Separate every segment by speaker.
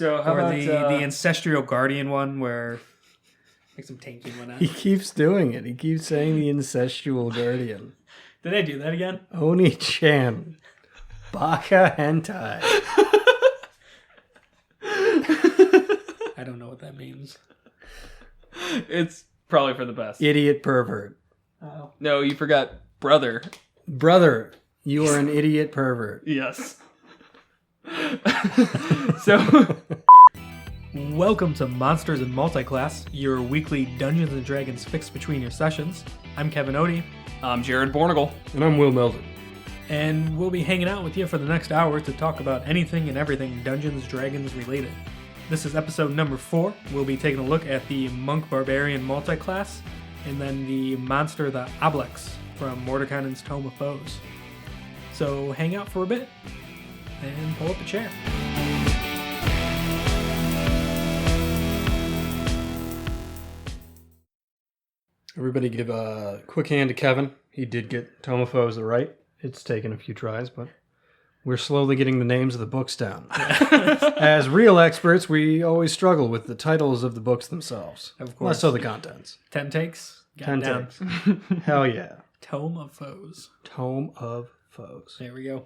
Speaker 1: So how
Speaker 2: or
Speaker 1: about
Speaker 2: the ancestral guardian one where like some tanky one.
Speaker 3: He keeps doing it. He keeps saying the incestual guardian.
Speaker 2: Did I do that again?
Speaker 3: Oni-chan. Baka hentai.
Speaker 2: I don't know what that means.
Speaker 1: It's probably for the best.
Speaker 3: Idiot pervert.
Speaker 2: Oh.
Speaker 1: No, you forgot brother.
Speaker 3: Brother, you are an idiot pervert.
Speaker 1: Yes. So,
Speaker 2: Welcome to Monsters and Multiclass, your weekly Dungeons and Dragons fix between your sessions. I'm Kevin Odie,
Speaker 1: I'm Jared Bornagle.
Speaker 3: And I'm Will Melton.
Speaker 2: and we'll be hanging out with you for the next hour to talk about anything and everything Dungeons Dragons related. This is episode number 4. We'll be taking a look at the Monk-barbarian multiclass, and then the monster, the Oblex, from Mordekainen's Tome of Foes. So hang out for a bit, and pull up a chair.
Speaker 3: Everybody give a quick hand to Kevin. He did get Tome of Foes right. It's taken a few tries, but we're slowly getting the names of the books down. As real experts, we always struggle with the titles of the books themselves.
Speaker 2: Of course.
Speaker 3: Less so the contents.
Speaker 2: 10 takes? Got
Speaker 3: 10
Speaker 2: it down.
Speaker 3: takes. Hell yeah.
Speaker 2: Tome of Foes.
Speaker 3: Tome of Foes.
Speaker 2: There we go.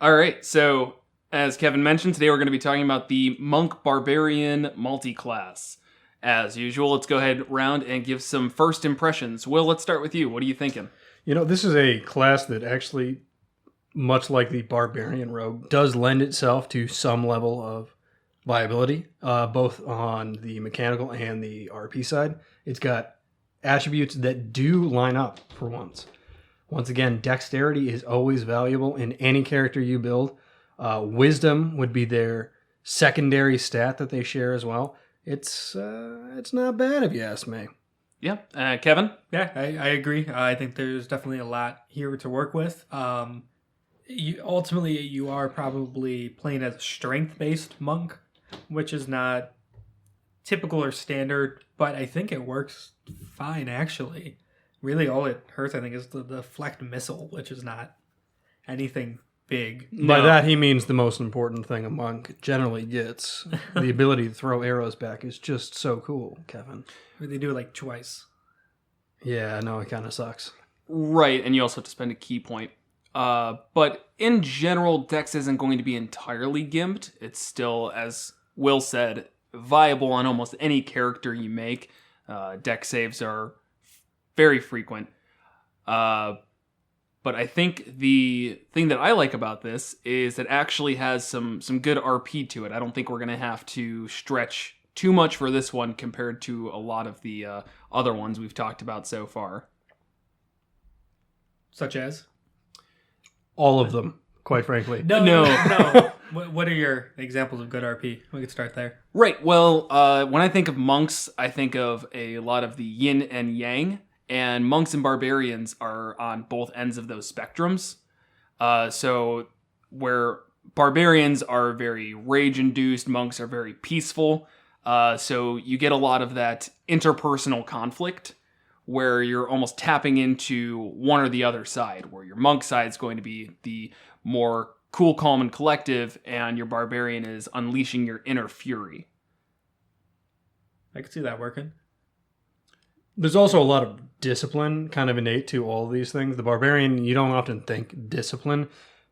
Speaker 1: All right, so as Kevin mentioned, today we're going to be talking about the Monk-barbarian multiclass. As usual, let's go ahead round and give some first impressions. Will, let's start with you. What are you thinking?
Speaker 3: You know, this is a class that actually, much like the Barbarian Rogue, does lend itself to some level of viability, both on the mechanical and the RP side. It's got attributes that do line up for once. Once again, dexterity is always valuable in any character you build. Wisdom would be their secondary stat that they share as well. It's not bad if you ask me.
Speaker 1: Yeah, Kevin?
Speaker 2: Yeah, I agree. I think there's definitely a lot here to work with. Ultimately, you are probably playing as a strength-based monk, which is not typical or standard, but I think it works fine, actually. Really, all it hurts, I think, is the deflect missile, which is not anything big.
Speaker 3: By that, he means the most important thing a monk generally gets. The ability to throw arrows back is just so cool, Kevin.
Speaker 2: They do it like twice.
Speaker 3: Yeah, no, it kind of sucks.
Speaker 1: Right, and you also have to spend a key point. But in general, Dex isn't going to be entirely gimped. It's still, as Will said, viable on almost any character you make. Dex saves are very frequent. But I think the thing that I like about this is it actually has some good RP to it. I don't think we're going to have to stretch too much for this one compared to a lot of the other ones we've talked about so far.
Speaker 2: Such as?
Speaker 3: All of them, quite frankly.
Speaker 2: No. What are your examples of good RP? We could start there.
Speaker 1: Right. Well, when I think of monks, I think of a lot of the yin and yang. And monks and barbarians are on both ends of those spectrums. So where barbarians are very rage-induced, monks are very peaceful. So you get a lot of that interpersonal conflict where you're almost tapping into one or the other side, where your monk side is going to be the more cool, calm, and collective, and your barbarian is unleashing your inner fury.
Speaker 2: I could see that working.
Speaker 3: There's also a lot of discipline kind of innate to all of these things. The barbarian, you don't often think discipline,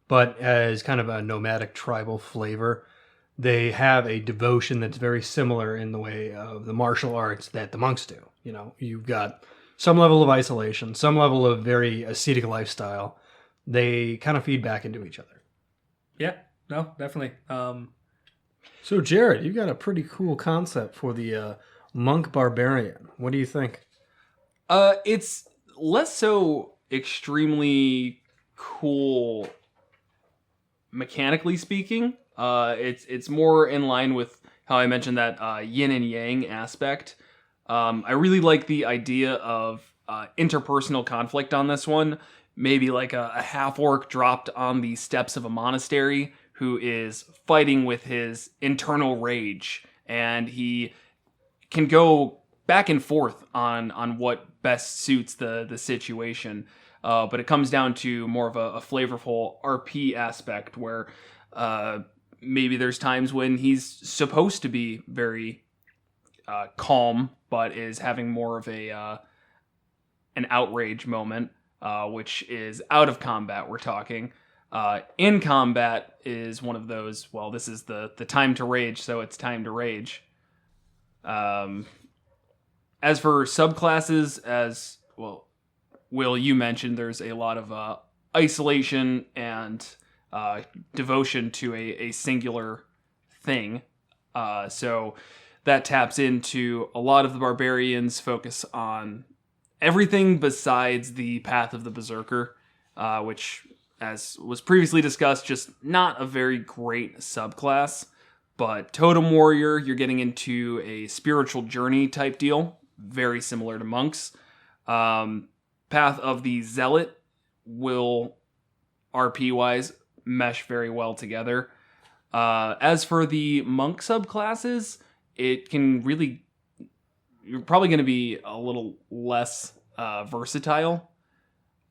Speaker 3: but as kind of a nomadic tribal flavor, they have a devotion that's very similar in the way of the martial arts that the monks do. You know, you've got some level of isolation, some level of very ascetic lifestyle. They kind of feed back into each other.
Speaker 2: Yeah, no, definitely.
Speaker 3: So, Jared, you've got a pretty cool concept for the Monk-barbarian. What do you think?
Speaker 1: It's less so extremely cool mechanically speaking. It's more in line with how I mentioned that yin and yang aspect. I really like the idea of interpersonal conflict on this one. Maybe like a half-orc dropped on the steps of a monastery who is fighting with his internal rage, and he can go back and forth on what best suits the situation. But it comes down to more of a flavorful RP aspect where maybe there's times when he's supposed to be very calm, but is having more of an outrage moment, which is out of combat. We're talking. In combat is one of those. Well, this is the time to rage, so it's time to rage. As for subclasses, as well, Will, you mentioned there's a lot of isolation and devotion to a singular thing. So that taps into a lot of the barbarians focus on everything besides the path of the berserker, which, as was previously discussed, just not a very great subclass. But totem warrior, you're getting into a spiritual journey type deal, very similar to monks. Path of the zealot will, RP-wise, mesh very well together. As for the monk subclasses, it can really... You're probably going to be a little less versatile.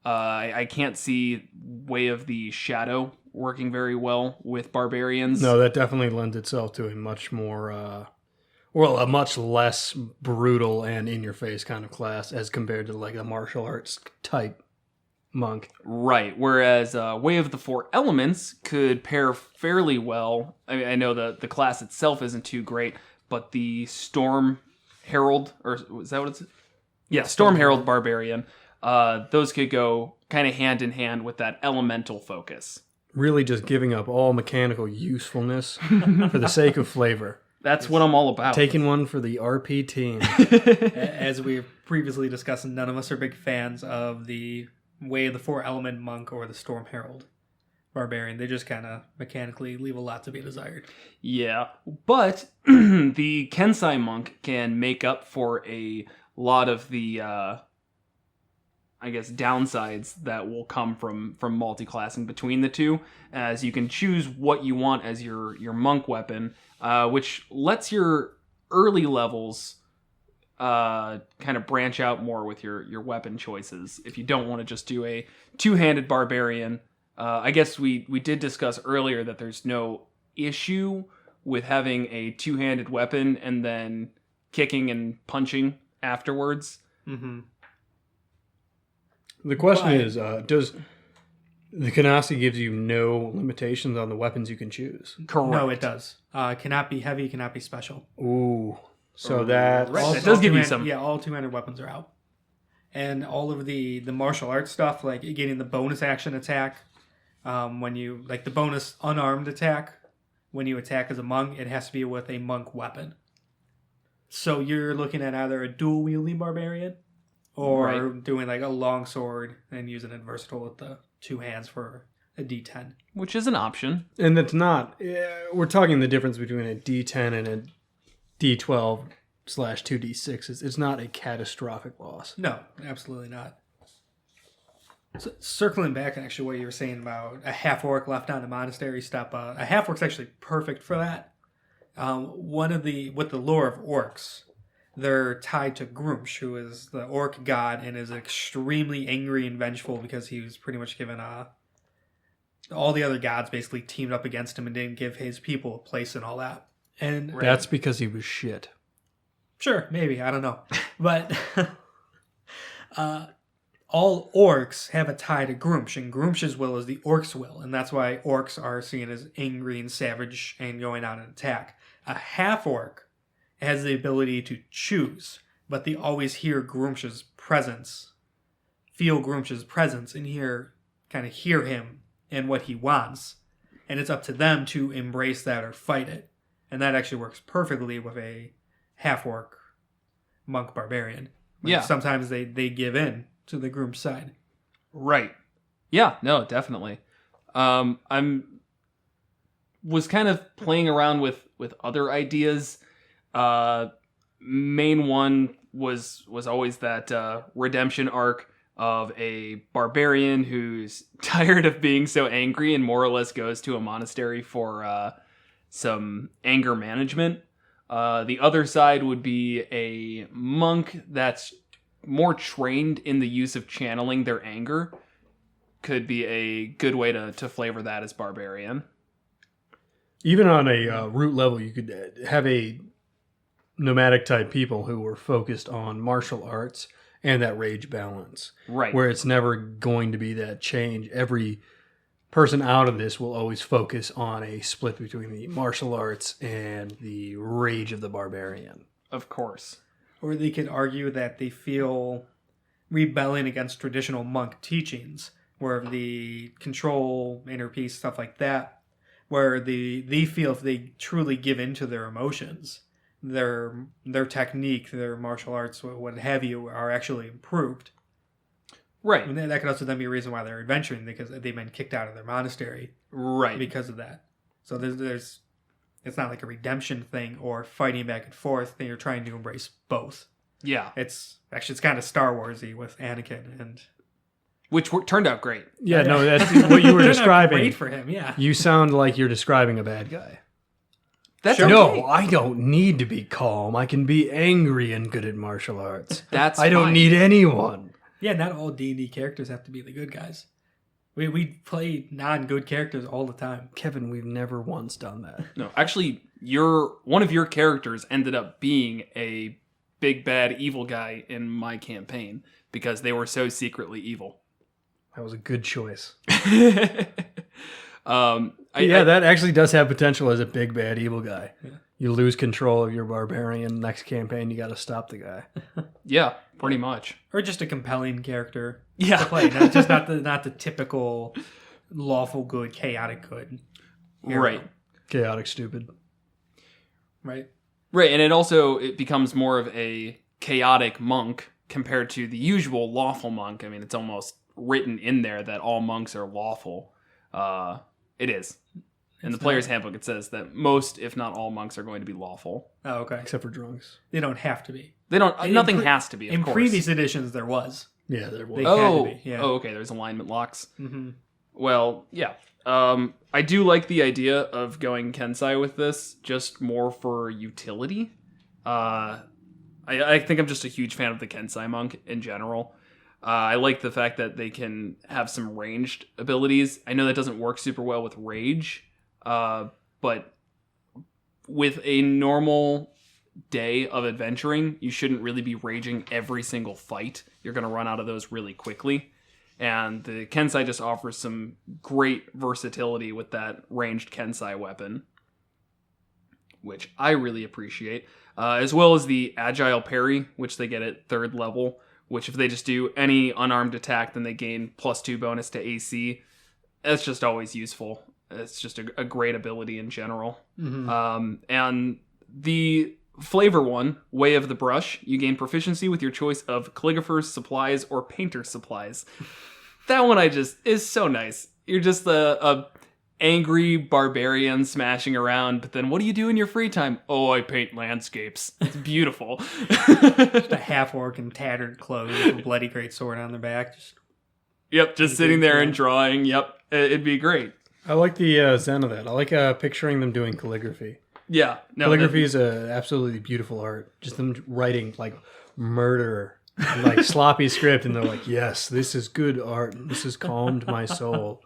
Speaker 1: I can't see Way of the Shadow working very well with barbarians.
Speaker 3: No, that definitely lends itself to a much more, a much less brutal and in-your-face kind of class as compared to like a martial arts type monk.
Speaker 1: Right, whereas Way of the Four Elements could pair fairly well. I mean, I know the class itself isn't too great, but the Storm Herald, or is that what it's? Yeah, Storm Herald Barbarian. Those could go kind of hand in hand with that elemental focus.
Speaker 3: Really just giving up all mechanical usefulness for the sake of flavor.
Speaker 1: That's what I'm all about.
Speaker 3: Taking one for the RP team.
Speaker 2: As we previously discussed, none of us are big fans of the Way of the Four Element Monk or the Storm Herald Barbarian. They just kind of mechanically leave a lot to be desired.
Speaker 1: Yeah, but the Kensai Monk can make up for a lot of the... downsides that will come from multi-classing between the two, as you can choose what you want as your monk weapon, which lets your early levels kind of branch out more with your weapon choices. If you don't want to just do a two-handed barbarian, I guess we did discuss earlier that there's no issue with having a two-handed weapon and then kicking and punching afterwards.
Speaker 2: Mm-hmm.
Speaker 3: The question is, does the Kanasi gives you no limitations on the weapons you can choose?
Speaker 1: Correct.
Speaker 2: No, it does. Cannot be heavy, cannot be special.
Speaker 3: Ooh. So that...
Speaker 1: Right. That does give you some...
Speaker 2: Yeah, all two-handed weapons are out. And all of the martial arts stuff, like getting the bonus action attack, when you... Like the bonus unarmed attack, when you attack as a monk, it has to be with a monk weapon. So you're looking at either a dual-wielding barbarian, or doing like a long sword and using it versatile with the two hands for a D10.
Speaker 1: Which is an option.
Speaker 3: And it's not... we're talking the difference between a D10 and a D12/2D6. It's not a catastrophic loss.
Speaker 2: No, absolutely not. So, circling back, actually, what you were saying about a half-orc left on a monastery step, a half-orc's actually perfect for that. With the lore of orcs, they're tied to Grumsh, who is the orc god and is extremely angry and vengeful because he was pretty much given all the other gods basically teamed up against him and didn't give his people a place and all that. And
Speaker 3: that's because he was shit.
Speaker 2: Sure, maybe, I don't know. But all orcs have a tie to Grumsh, and Grumsh's will is the orc's will, and that's why orcs are seen as angry and savage and going out and attack. A half-orc has the ability to choose, but they always hear Grumsh's presence, feel Grumsh's presence, and hear him and what he wants. And it's up to them to embrace that or fight it. And that actually works perfectly with a half-orc monk-barbarian.
Speaker 1: Yeah.
Speaker 2: Sometimes they give in to the Grumsh side.
Speaker 1: Right. Yeah, no, definitely. Was kind of playing around with other ideas. Main one was always that redemption arc of a barbarian who's tired of being so angry and more or less goes to a monastery for some anger management. The other side would be a monk that's more trained in the use of channeling their anger. Could be a good way to flavor that as barbarian.
Speaker 3: Even on a root level, you could have a nomadic type people who were focused on martial arts and that rage balance.
Speaker 1: Right.
Speaker 3: Where it's never going to be that change. Every person out of this will always focus on a split between the martial arts and the rage of the barbarian.
Speaker 1: Of course.
Speaker 2: Or they could argue that they feel rebelling against traditional monk teachings, where the control, inner peace, stuff like that, where they feel if they truly give into their emotions, their technique, their martial arts, what have you, are actually improved.
Speaker 1: Right.
Speaker 2: And that could also then be a reason why they're adventuring, because they've been kicked out of their monastery.
Speaker 1: Right.
Speaker 2: Because of that. So there's it's not like a redemption thing or fighting back and forth. You're trying to embrace both.
Speaker 1: Yeah.
Speaker 2: It's kind of Star Wars-y with Anakin, and
Speaker 1: which turned out great.
Speaker 3: Yeah, no, that's what you were describing.
Speaker 2: Great for him, yeah.
Speaker 3: You sound like you're describing a bad guy.
Speaker 1: That's
Speaker 3: No,
Speaker 1: okay.
Speaker 3: I don't need to be calm. I can be angry and good at martial arts.
Speaker 1: I
Speaker 3: don't need anyone.
Speaker 2: Yeah, not all D&D characters have to be the good guys. We play non-good characters all the time.
Speaker 3: Kevin, we've never once done that.
Speaker 1: No, actually, one of your characters ended up being a big bad evil guy in my campaign because they were so secretly evil.
Speaker 3: That was a good choice.
Speaker 1: That
Speaker 3: actually does have potential as a big bad evil guy.
Speaker 2: Yeah.
Speaker 3: You lose control of your barbarian. Next campaign, you got to stop the guy.
Speaker 1: Yeah, pretty much.
Speaker 2: Or just a compelling character
Speaker 1: Yeah.
Speaker 2: to play. Not the typical lawful good, chaotic good. hero.
Speaker 1: Right.
Speaker 3: Chaotic stupid.
Speaker 2: Right.
Speaker 1: Right, and it becomes more of a chaotic monk compared to the usual lawful monk. I mean, it's almost written in there that all monks are lawful. It is. In the player's handbook, it says that most, if not all, monks are going to be lawful.
Speaker 2: Oh, okay.
Speaker 3: Except for drunks.
Speaker 2: They don't have to be.
Speaker 1: They don't. Nothing has to be. Of
Speaker 2: In
Speaker 1: course.
Speaker 2: previous editions, there was.
Speaker 3: Yeah, there was.
Speaker 2: They had
Speaker 1: Oh,
Speaker 2: to be, yeah.
Speaker 1: oh, okay. There's alignment locks.
Speaker 2: Mm-hmm.
Speaker 1: Well, yeah. I do like the idea of going Kensai with this, just more for utility. I think I'm just a huge fan of the Kensai monk in general. I like the fact that they can have some ranged abilities. I know that doesn't work super well with rage, but with a normal day of adventuring, you shouldn't really be raging every single fight. You're going to run out of those really quickly. And the Kensai just offers some great versatility with that ranged Kensai weapon, which I really appreciate. As well as the agile parry, which they get at 3rd level, which if they just do any unarmed attack, then they gain +2 bonus to AC. That's just always useful. It's just a great ability in general.
Speaker 2: Mm-hmm.
Speaker 1: And the flavor one, Way of the Brush, you gain proficiency with your choice of calligrapher's supplies or painter's supplies. That one is so nice. You're just a angry barbarian smashing around, but then what do you do in your free time? Oh, I paint landscapes. It's beautiful.
Speaker 2: Just a half-orc in tattered clothes with a bloody great sword on their back.
Speaker 1: Just sitting there and drawing. Yep, it'd be great.
Speaker 3: I like the zen of that. I like picturing them doing calligraphy.
Speaker 1: Yeah. No,
Speaker 3: Calligraphy is a absolutely beautiful art. Just them writing like murder, like sloppy script, and they're like, yes, this is good art. This has calmed my soul.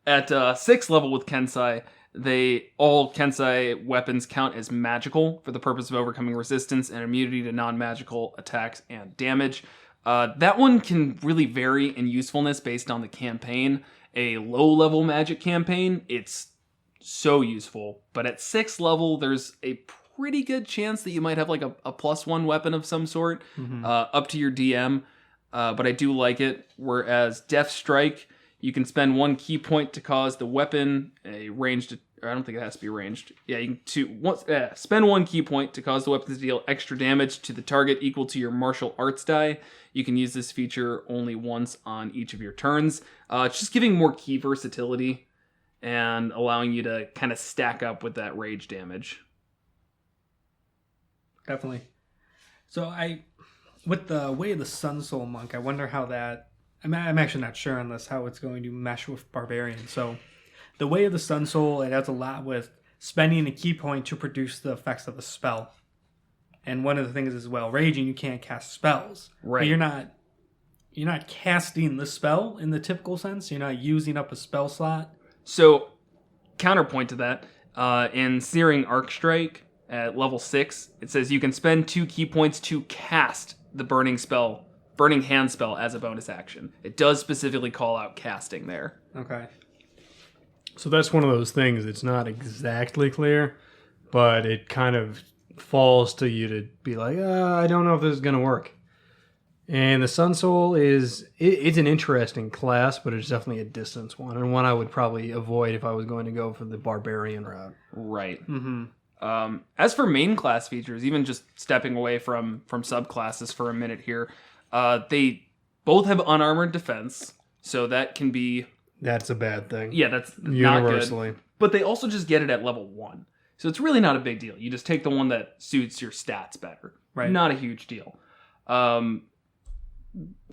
Speaker 1: At 6th level with Kensai, all Kensai weapons count as magical for the purpose of overcoming resistance and immunity to non-magical attacks and damage. That one can really vary in usefulness based on the campaign. A low-level magic campaign, it's so useful. But at 6th level, there's a pretty good chance that you might have like a +1 weapon of some sort, up to your DM. But I do like it. Whereas Death Strike, you can spend 1 key point to cause the weapon a ranged. Or I don't think it has to be ranged. Yeah, you can spend 1 key point to cause the weapon to deal extra damage to the target equal to your martial arts die. You can use this feature only once on each of your turns. It's just giving more key versatility and allowing you to kind of stack up with that rage damage.
Speaker 2: Definitely. So with the Way of the Sun Soul Monk, I wonder how that... I'm actually not sure on this, how it's going to mesh with Barbarian. So the Way of the Sun Soul, it has a lot with spending a key point to produce the effects of a spell. And one of the things is, well, raging, you can't cast spells.
Speaker 1: Right.
Speaker 2: But you're not casting the spell in the typical sense. You're not using up a spell slot.
Speaker 1: So, counterpoint to that, In Searing Arc Strike at level 6, it says you can spend 2 key points to cast the Burning Hand spell as a bonus action. It does specifically call out casting there.
Speaker 2: Okay.
Speaker 3: So that's one of those things. It's not exactly clear, but it kind of falls to you to be like, I don't know if this is going to work. And the Sun Soul it's an interesting class, but it's definitely a distance one, and one I would probably avoid if I was going to go for the Barbarian route.
Speaker 1: Right. Mm-hmm. As for main class features, even just stepping away from subclasses for a minute here, they both have unarmored defense, so that can be...
Speaker 3: That's a bad thing.
Speaker 1: Yeah, that's
Speaker 3: universally.
Speaker 1: Not good. But they also just get it at level 1. So it's really not a big deal. You just take the one that suits your stats better.
Speaker 2: Right.
Speaker 1: Not a huge deal.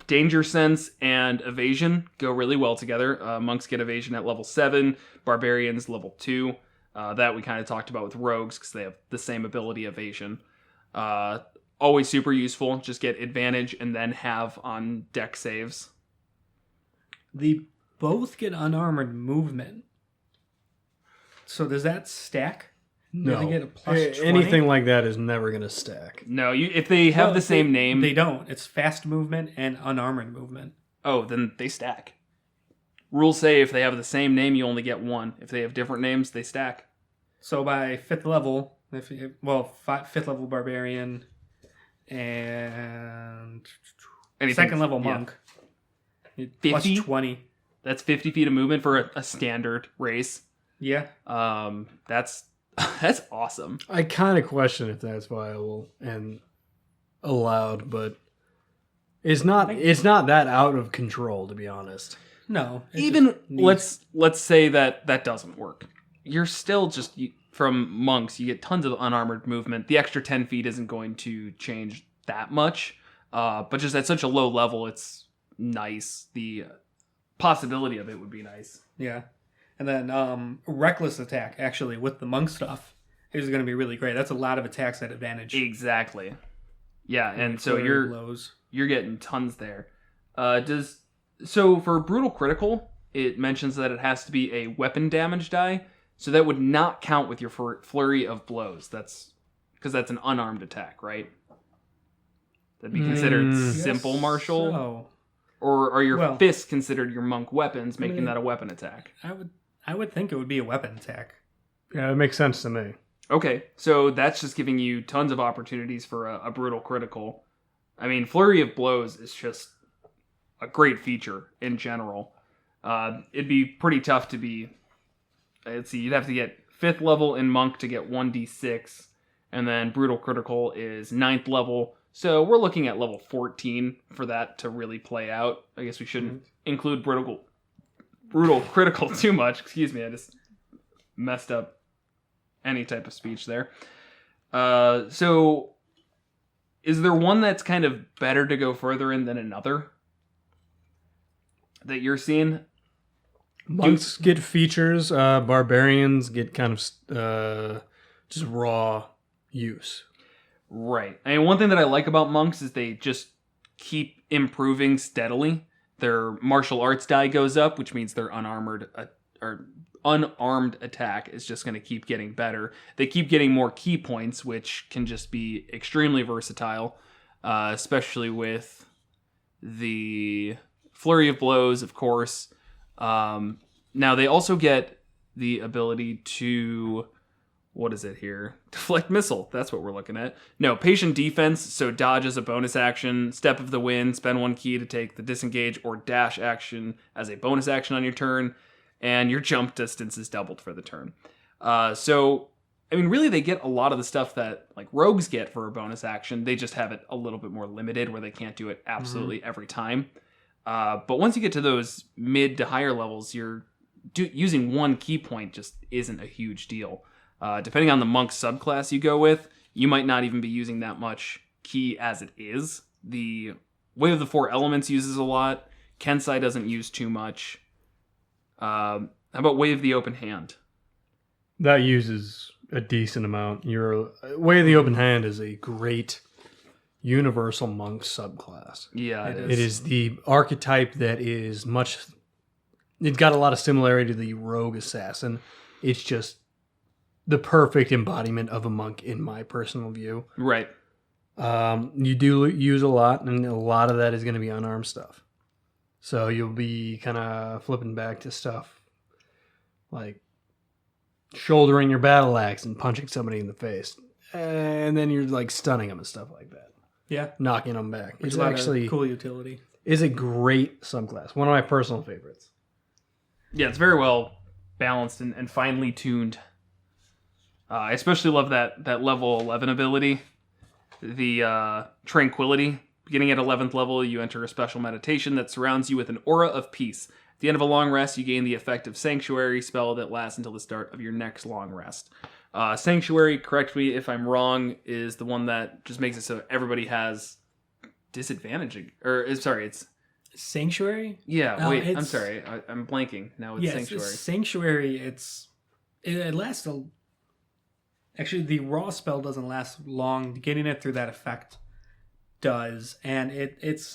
Speaker 1: Danger Sense and Evasion go really well together. Monks get Evasion at level 7, Barbarians level 2. That we kind of talked about with Rogues because they have the same ability, Evasion. Always super useful. Just get advantage and then have on deck saves.
Speaker 2: They both get unarmored movement. So does that stack?
Speaker 3: No.
Speaker 2: Do they get a plus 20?
Speaker 3: Anything like that is never going to stack.
Speaker 1: No, if they have the same name...
Speaker 2: They don't. It's fast movement and unarmored movement.
Speaker 1: Oh, then they stack. Rules say if they have the same name, you only get 1. If they have different names, they stack.
Speaker 2: So by 5th level, 5th level Barbarian and
Speaker 1: Anything,
Speaker 2: 2nd level
Speaker 1: yeah.
Speaker 2: Monk.
Speaker 1: 50?
Speaker 2: Plus 20.
Speaker 1: That's 50 feet of movement for a standard race.
Speaker 2: Yeah.
Speaker 1: That's awesome.
Speaker 3: I kind of question if that's viable and allowed, but it's not that out of control, to be honest.
Speaker 2: No.
Speaker 1: Even let's say that doesn't work. You're still just from monks, you get tons of unarmored movement. The extra 10 feet isn't going to change that much. But just at such a low level, it's nice. The possibility of it would be nice.
Speaker 2: Yeah. And then Reckless Attack, actually, with the monk stuff, is going to be really great. That's a lot of attacks at advantage.
Speaker 1: Exactly. Yeah, and so you're getting tons there. So for Brutal Critical, it mentions that it has to be a weapon damage die, so that would not count with your Flurry of Blows. That's because that's an unarmed attack, right? That'd be considered simple martial?
Speaker 2: So.
Speaker 1: Or are your fists considered your monk weapons, making that a weapon attack?
Speaker 2: I would think it would be a weapon attack.
Speaker 3: Yeah, it makes sense to me.
Speaker 1: Okay, so that's just giving you tons of opportunities for a Brutal Critical. I mean, Flurry of Blows is just a great feature in general. It'd be pretty tough to be... Let's see, you'd have to get 5th level in Monk to get 1d6, and then Brutal Critical is 9th level, so we're looking at level 14 for that to really play out. I guess we shouldn't include Brutal Critical too much. Excuse me, I just messed up any type of speech there. So, is there one that's kind of better to go further in than another that you're seeing?
Speaker 3: Monks get features. Barbarians get kind of just raw use.
Speaker 1: Right. I mean, one thing that I like about monks is they just keep improving steadily. Their martial arts die goes up, which means their unarmed attack is just going to keep getting better. They keep getting more key points, which can just be extremely versatile, especially with the Flurry of Blows, of course. Now, they also get the ability to... What is it here? Deflect Missile. That's what we're looking at. No, Patient Defense. So dodge as a bonus action. Step of the Wind. Spend 1 key to take the disengage or dash action as a bonus action on your turn. And your jump distance is doubled for the turn. So, I mean, really they get a lot of the stuff that like rogues get for a bonus action. They just have it a little bit more limited where they can't do it absolutely every time. But once you get to those mid to higher levels, using 1 key point just isn't a huge deal. Depending on the monk subclass you go with, you might not even be using that much key as it is. The Way of the Four Elements uses a lot. Kensai doesn't use too much. How about Way of the Open Hand?
Speaker 3: That uses a decent amount. Your Way of the Open Hand is a great universal monk subclass.
Speaker 1: Yeah,
Speaker 3: it is the archetype that is much... It's got a lot of similarity to the rogue assassin. It's just the perfect embodiment of a monk in my personal view.
Speaker 1: Right.
Speaker 3: You do use a lot, and a lot of that is going to be unarmed stuff. So you'll be kind of flipping back to stuff like shouldering your battle axe and punching somebody in the face. And then you're like stunning them and stuff like that.
Speaker 2: Yeah.
Speaker 3: Knocking them back.
Speaker 2: Which
Speaker 3: It's
Speaker 2: is a lot
Speaker 3: actually
Speaker 2: of cool utility.
Speaker 3: is a great subclass. One of my personal favorites.
Speaker 1: Yeah, it's very well balanced and finely tuned. I especially love that level 11 ability. The Tranquility. Beginning at 11th level, you enter a special meditation that surrounds you with an aura of peace. At the end of a long rest, you gain the effect of Sanctuary spell that lasts until the start of your next long rest. Sanctuary, correct me if I'm wrong, is the one that just makes it so everybody has disadvantage. It's...
Speaker 2: Sanctuary?
Speaker 1: Yeah, wait, I'm sorry. I'm blanking. Now it's Sanctuary.
Speaker 2: Sanctuary, it lasts actually, the raw spell doesn't last long. Getting it through that effect does. And it's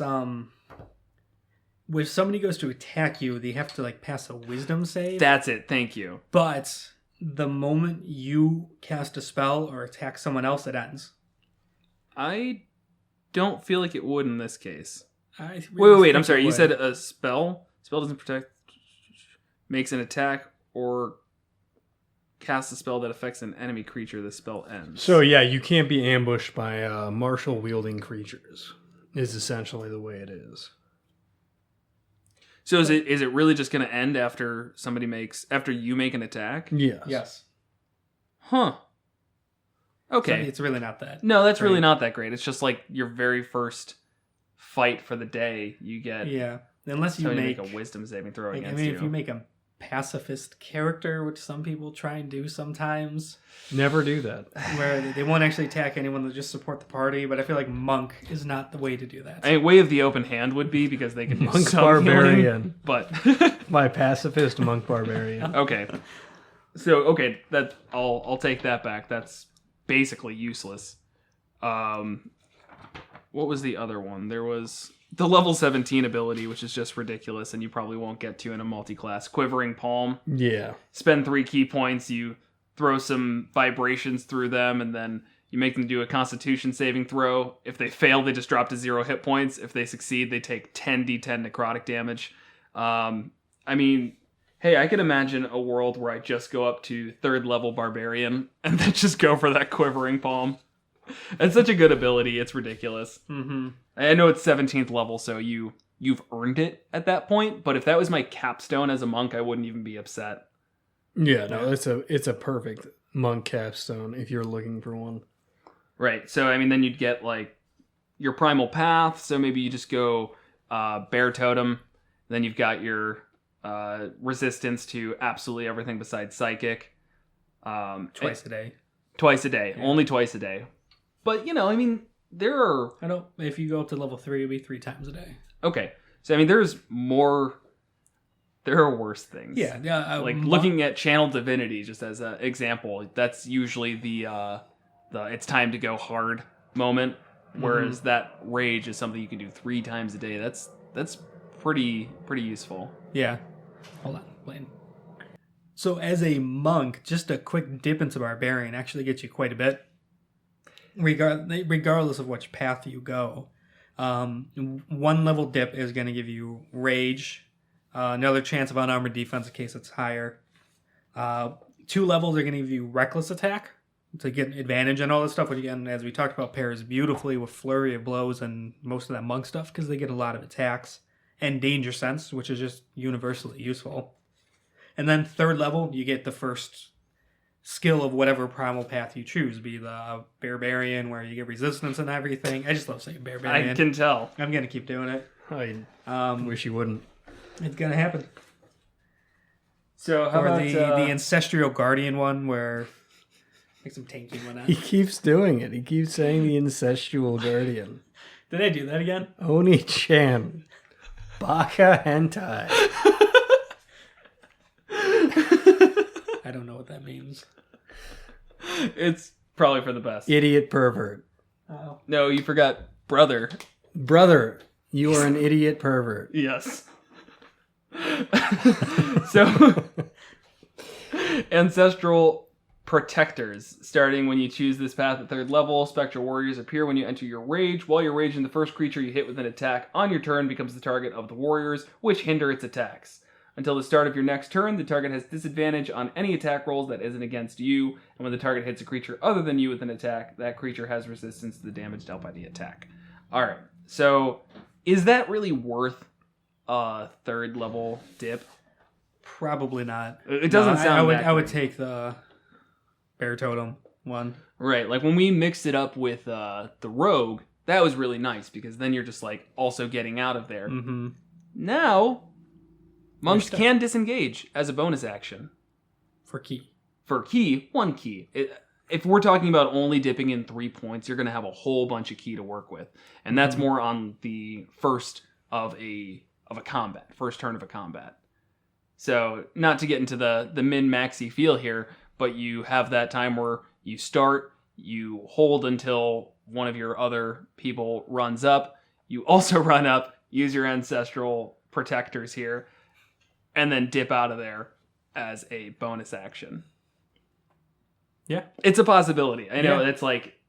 Speaker 2: when somebody goes to attack you, they have to like pass a wisdom save.
Speaker 1: That's it, thank you.
Speaker 2: But the moment you cast a spell or attack someone else, it ends.
Speaker 1: I don't feel like it would in this case.
Speaker 2: Really
Speaker 1: Wait, I'm sorry. You said a spell? Spell doesn't protect, makes an attack, or cast a spell that affects an enemy creature, the spell ends.
Speaker 3: So yeah, you can't be ambushed by martial wielding creatures. Is essentially the way it is.
Speaker 1: So is it really just going to end after you make an attack?
Speaker 3: Yes.
Speaker 2: Yes.
Speaker 1: Huh. Okay.
Speaker 2: So it's really not that.
Speaker 1: No, that's
Speaker 2: great.
Speaker 1: really not that great. It's just like your very first fight for the day. You get
Speaker 2: Unless you
Speaker 1: make a wisdom saving throw against you.
Speaker 2: If you make a pacifist character, which some people try and do sometimes,
Speaker 3: Never do that.
Speaker 2: where they won't actually attack anyone, they'll just support the party. But I feel like monk is not the way to do that.
Speaker 1: I mean, way of the open hand would be because they can do
Speaker 3: Monk-barbarian.
Speaker 1: some healing, but
Speaker 3: My pacifist monk-barbarian.
Speaker 1: okay. So that I'll take that back. That's basically useless. What was the other one? There was the level 17 ability, which is just ridiculous, and you probably won't get to in a multi-class. Quivering Palm.
Speaker 3: Yeah.
Speaker 1: Spend 3 key points, you throw some vibrations through them, and then you make them do a Constitution saving throw. If they fail, they just drop to 0 hit points. If they succeed, they take 10d10 necrotic damage. I mean, hey, I could imagine a world where I just go up to 3rd level Barbarian and then just go for that Quivering Palm. It's such a good ability. It's ridiculous.
Speaker 2: Mm-hmm.
Speaker 1: I know it's 17th level, so you've earned it at that point. But if that was my capstone as a monk, I wouldn't even be upset.
Speaker 3: Yeah, no, it's a perfect monk capstone if you're looking for one.
Speaker 1: Right. So I mean, then you'd get like your primal path. So maybe you just go bear totem. Then you've got your resistance to absolutely everything besides psychic.
Speaker 2: Twice a day.
Speaker 1: Twice a day.
Speaker 2: Yeah.
Speaker 1: Only twice a day. But, I mean, there are...
Speaker 2: If you go up to level 3, it'll be 3 times a day.
Speaker 1: Okay. So, I mean, there are worse things.
Speaker 2: Yeah.
Speaker 1: Like, looking at Channel Divinity, just as an example, that's usually the it's time to go hard moment. Whereas that rage is something you can do 3 times a day. That's pretty useful.
Speaker 2: Yeah. Hold on, Blaine. So as a monk, just a quick dip into Barbarian actually gets you quite a bit. Regardless of which path you go. 1 level dip is going to give you Rage. Another chance of unarmored defense in case it's higher. 2 levels are going to give you Reckless Attack to get advantage and all this stuff, which again, as we talked about, pairs beautifully with Flurry of Blows and most of that monk stuff because they get a lot of attacks. And Danger Sense, which is just universally useful. And then 3rd level, you get the first skill of whatever primal path you choose. Be the Barbarian, where you get resistance and everything. I just love saying Barbarian.
Speaker 1: I can tell.
Speaker 2: I'm going to keep doing it.
Speaker 3: I wish you wouldn't.
Speaker 2: It's going to happen.
Speaker 1: So how
Speaker 2: or
Speaker 1: about
Speaker 2: the Ancestral Guardian one, where... Make some tanky one out.
Speaker 3: He keeps doing it. He keeps saying the Ancestral Guardian.
Speaker 2: Did I do that again?
Speaker 3: Oni-chan. Baka hentai.
Speaker 2: I don't know what that means.
Speaker 1: It's probably for the best.
Speaker 3: Idiot pervert.
Speaker 2: Oh.
Speaker 1: No, you forgot brother.
Speaker 3: Brother, you are an idiot pervert.
Speaker 1: Yes. So, Ancestral Protectors. Starting when you choose this path at 3rd level, Spectral Warriors appear when you enter your rage. While you're raging, the first creature you hit with an attack on your turn becomes the target of the warriors, which hinder its attacks. Until the start of your next turn, the target has disadvantage on any attack rolls that isn't against you, and when the target hits a creature other than you with an attack, that creature has resistance to the damage dealt by the attack. Alright, so is that really worth a 3rd level dip?
Speaker 2: Probably not.
Speaker 1: It doesn't sound
Speaker 2: I would take the Bear Totem one.
Speaker 1: Right, like when we mixed it up with the Rogue, that was really nice because then you're just like also getting out of there.
Speaker 2: Mm-hmm.
Speaker 1: Now, monks can disengage as a bonus action.
Speaker 2: For key.
Speaker 1: For key, 1 key. If we're talking about only dipping in 3 points, you're going to have a whole bunch of key to work with. And that's more on the first of a combat, first turn of a combat. So, not to get into the min-maxy feel here, but you have that time where you start, you hold until one of your other people runs up, you also run up, use your ancestral protectors here, and then dip out of there as a bonus action.
Speaker 2: Yeah.
Speaker 1: It's a possibility. I know it's like,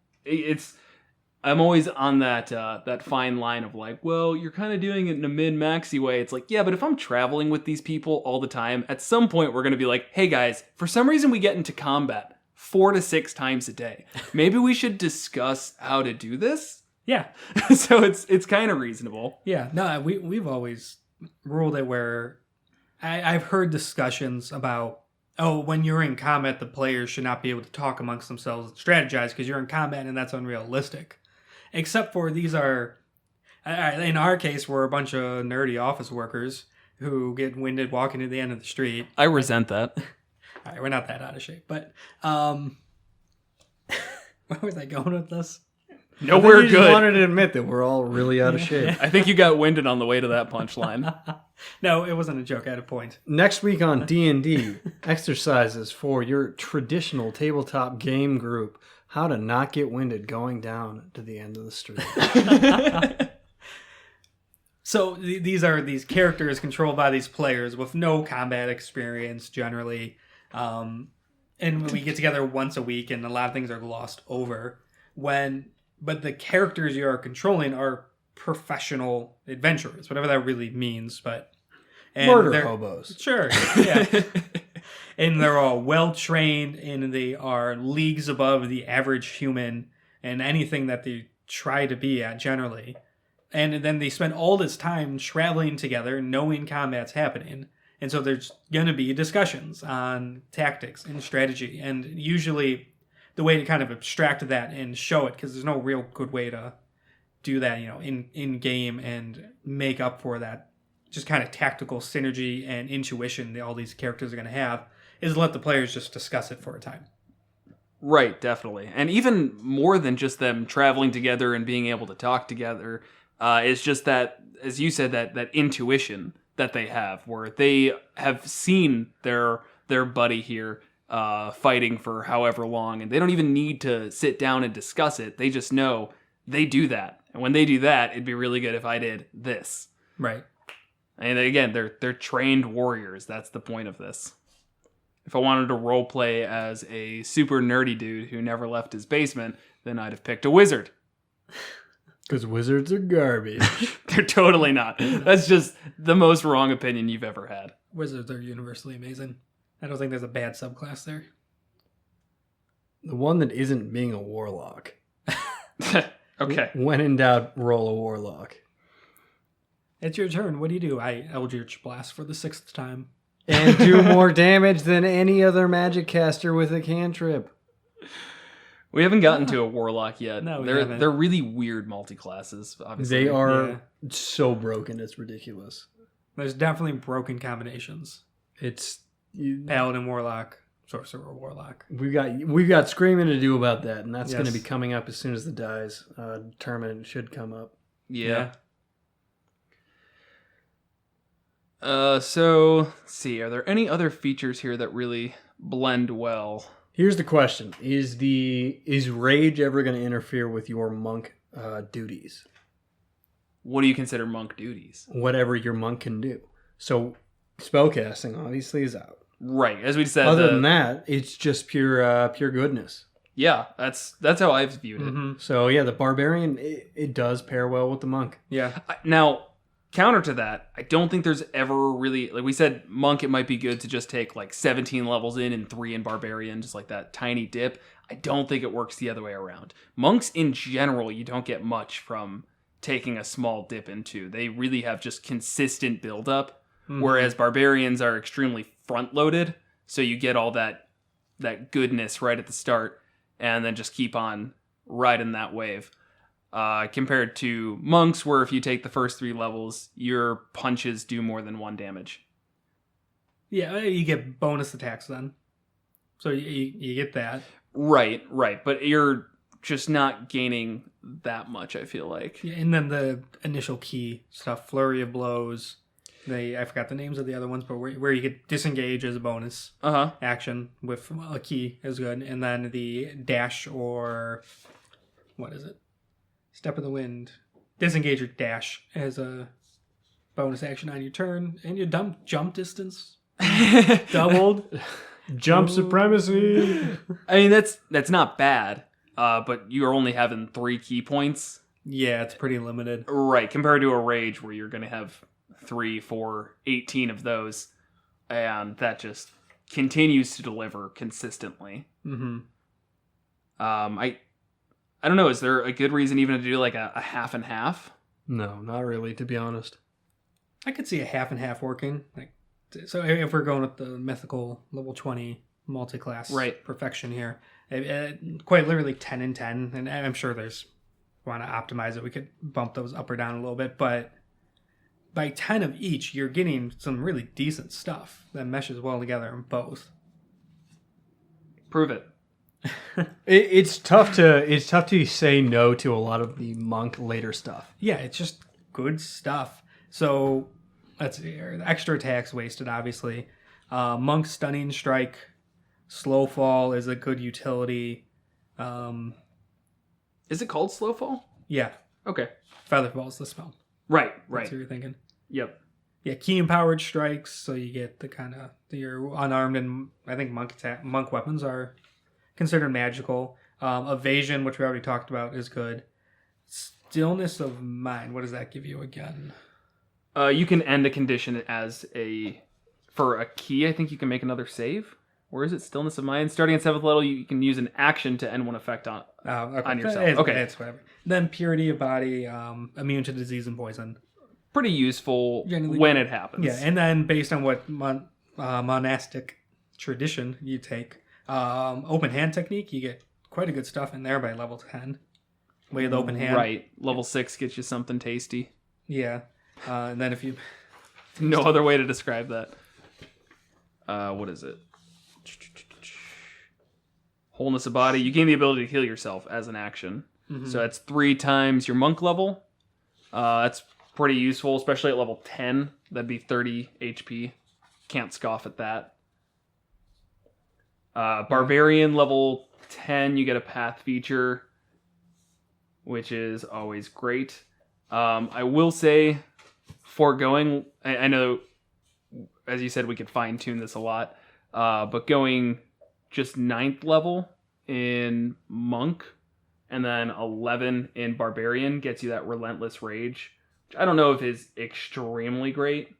Speaker 1: I'm always on that fine line of like, well, you're kind of doing it in a min-maxy way. It's like, yeah, but if I'm traveling with these people all the time, at some point we're going to be like, hey guys, for some reason we get into combat 4 to 6 times a day. Maybe we should discuss how to do this?
Speaker 2: Yeah.
Speaker 1: So it's kind of reasonable.
Speaker 2: Yeah. No, we've always ruled it where I've heard discussions about, when you're in combat, the players should not be able to talk amongst themselves and strategize because you're in combat and that's unrealistic. Except for these are, in our case, we're a bunch of nerdy office workers who get winded walking to the end of the street.
Speaker 1: I resent that.
Speaker 2: All right, we're not that out of shape, but where was I going with this?
Speaker 1: Nowhere
Speaker 3: you
Speaker 1: good.
Speaker 3: just wanted to admit that we're all really out of shape.
Speaker 1: I think you got winded on the way to that punchline.
Speaker 2: No, it wasn't a joke. I had a point.
Speaker 3: Next week on D&D, exercises for your traditional tabletop game group. How to not get winded going down to the end of the street.
Speaker 2: So these are these characters controlled by these players with no combat experience generally. And we get together once a week and a lot of things are glossed over. But the characters you are controlling are professional adventurers, whatever that really means.
Speaker 3: Murder hobos.
Speaker 2: Sure, yeah. And they're all well-trained, and they are leagues above the average human and anything that they try to be at, generally. And then they spend all this time traveling together, knowing combat's happening. And so there's going to be discussions on tactics and strategy. And usually the way to kind of abstract that and show it, because there's no real good way to do that, in game and make up for that just kind of tactical synergy and intuition that all these characters are going to have, is let the players just discuss it for a time.
Speaker 1: Right, definitely. And even more than just them traveling together and being able to talk together, it's just that, as you said, that intuition that they have, where they have seen their buddy here fighting for however long, and they don't even need to sit down and discuss it. They just know they do that. And when they do that, it'd be really good if I did this.
Speaker 2: Right.
Speaker 1: And again, they're trained warriors. That's the point of this. If I wanted to role play as a super nerdy dude who never left his basement, then I'd have picked a wizard.
Speaker 3: Because wizards are garbage.
Speaker 1: They're totally not. That's just the most wrong opinion you've ever had.
Speaker 2: Wizards are universally amazing. I don't think there's a bad subclass there.
Speaker 3: The one that isn't being a warlock.
Speaker 1: Okay.
Speaker 3: When in doubt, roll a warlock.
Speaker 2: It's your turn. What do? I Eldritch Blast for the 6th time.
Speaker 3: And do more damage than any other magic caster with a cantrip.
Speaker 1: We haven't gotten to a warlock yet.
Speaker 2: No, we
Speaker 1: they're
Speaker 2: haven't.
Speaker 1: They're really weird multi-classes, obviously.
Speaker 3: They are so broken, it's ridiculous.
Speaker 2: There's definitely broken combinations.
Speaker 3: It's
Speaker 2: Paladin Warlock, Sorcerer Warlock.
Speaker 3: we've got screaming to do about that, and that's
Speaker 2: Yes.
Speaker 3: going to be coming up as soon as the dies determine it should come up.
Speaker 1: Yeah. So, let's see. Are there any other features here that really blend well?
Speaker 3: Here's the question: Is rage ever going to interfere with your monk duties?
Speaker 1: What do you consider monk duties?
Speaker 3: Whatever your monk can do. So spellcasting obviously is out.
Speaker 1: Right, as we said.
Speaker 3: Other than that, it's just pure goodness.
Speaker 1: Yeah, that's how I've viewed it.
Speaker 2: Mm-hmm.
Speaker 3: So yeah, the barbarian it does pair well with the monk.
Speaker 2: Yeah.
Speaker 1: Now, counter to that, I don't think there's ever really, like we said, monk, it might be good to just take like 17 levels in and 3 in barbarian, just like that tiny dip. I don't think it works the other way around. Monks in general, you don't get much from taking a small dip into. They really have just consistent buildup, whereas barbarians are extremely front-loaded, so you get all that goodness right at the start, and then just keep on riding that wave. Compared to monks, where if you take the first 3 levels, your punches do more than 1 damage.
Speaker 2: Yeah, you get bonus attacks then. So you get that.
Speaker 1: Right. But you're just not gaining that much, I feel like.
Speaker 2: Yeah, and then the initial key stuff, flurry of blows. I forgot the names of the other ones, but where you get disengage as a bonus action with a key is good. And then the dash or... what is it? Step of the wind. Disengage or dash as a bonus action on your turn. And your jump distance doubled.
Speaker 3: Jump supremacy.
Speaker 1: I mean, that's not bad, but you're only having 3 key points.
Speaker 2: Yeah, it's pretty limited.
Speaker 1: Right, compared to a rage where you're going to have 3, 4, 18 of those, and that just continues to deliver consistently.
Speaker 2: Mm-hmm.
Speaker 1: I don't know, is there a good reason even to do like a half and half?
Speaker 3: No, not really, to be honest.
Speaker 2: I could see a half and half working. So if we're going with the mythical level 20 multi-class perfection here, quite literally 10 and 10, and I'm sure want to optimize it, we could bump those up or down a little bit, but by 10 of each, you're getting some really decent stuff that meshes well together in both.
Speaker 1: Prove it.
Speaker 3: It's tough to say no to a lot of the monk later stuff.
Speaker 2: Yeah, it's just good stuff. So let's see here. The extra attacks wasted, obviously. Monk stunning strike, slow fall is a good utility.
Speaker 1: Is it called slow fall?
Speaker 2: Yeah,
Speaker 1: Okay.
Speaker 2: feather fall is the spell.
Speaker 1: Right.
Speaker 2: That's what you're thinking.
Speaker 1: Yep.
Speaker 2: Yeah, key empowered strikes, so you get the kind of your unarmed, and I think monk weapons are considered magical. Evasion, which we already talked about, is good. Stillness of mind. What does that give you again?
Speaker 1: You can end a condition for a key. I think you can make another save. Or is it stillness of mind? Starting at 7th level, you can use an action to end one effect on yourself.
Speaker 2: It's whatever. Then purity of body, immune to disease and poison.
Speaker 1: Pretty useful when it happens.
Speaker 2: Yeah, and then based on what monastic tradition you take, open hand technique, you get quite a good stuff in there by level 10. Way of the open hand.
Speaker 1: Right. Level 6 gets you something tasty.
Speaker 2: Yeah. And then if you...
Speaker 1: No other way to describe that. What is it? Wholeness of body. You gain the ability to heal yourself as an action. Mm-hmm. So that's 3 times your monk level. That's pretty useful, especially at level 10. That'd be 30 HP. Can't scoff at that. Barbarian level 10, you get a path feature, which is always great. I will say, foregoing, I know, as you said, we could fine tune this a lot, but going just 9th level in monk and then 11 in barbarian gets you that relentless rage, which I don't know if is extremely great,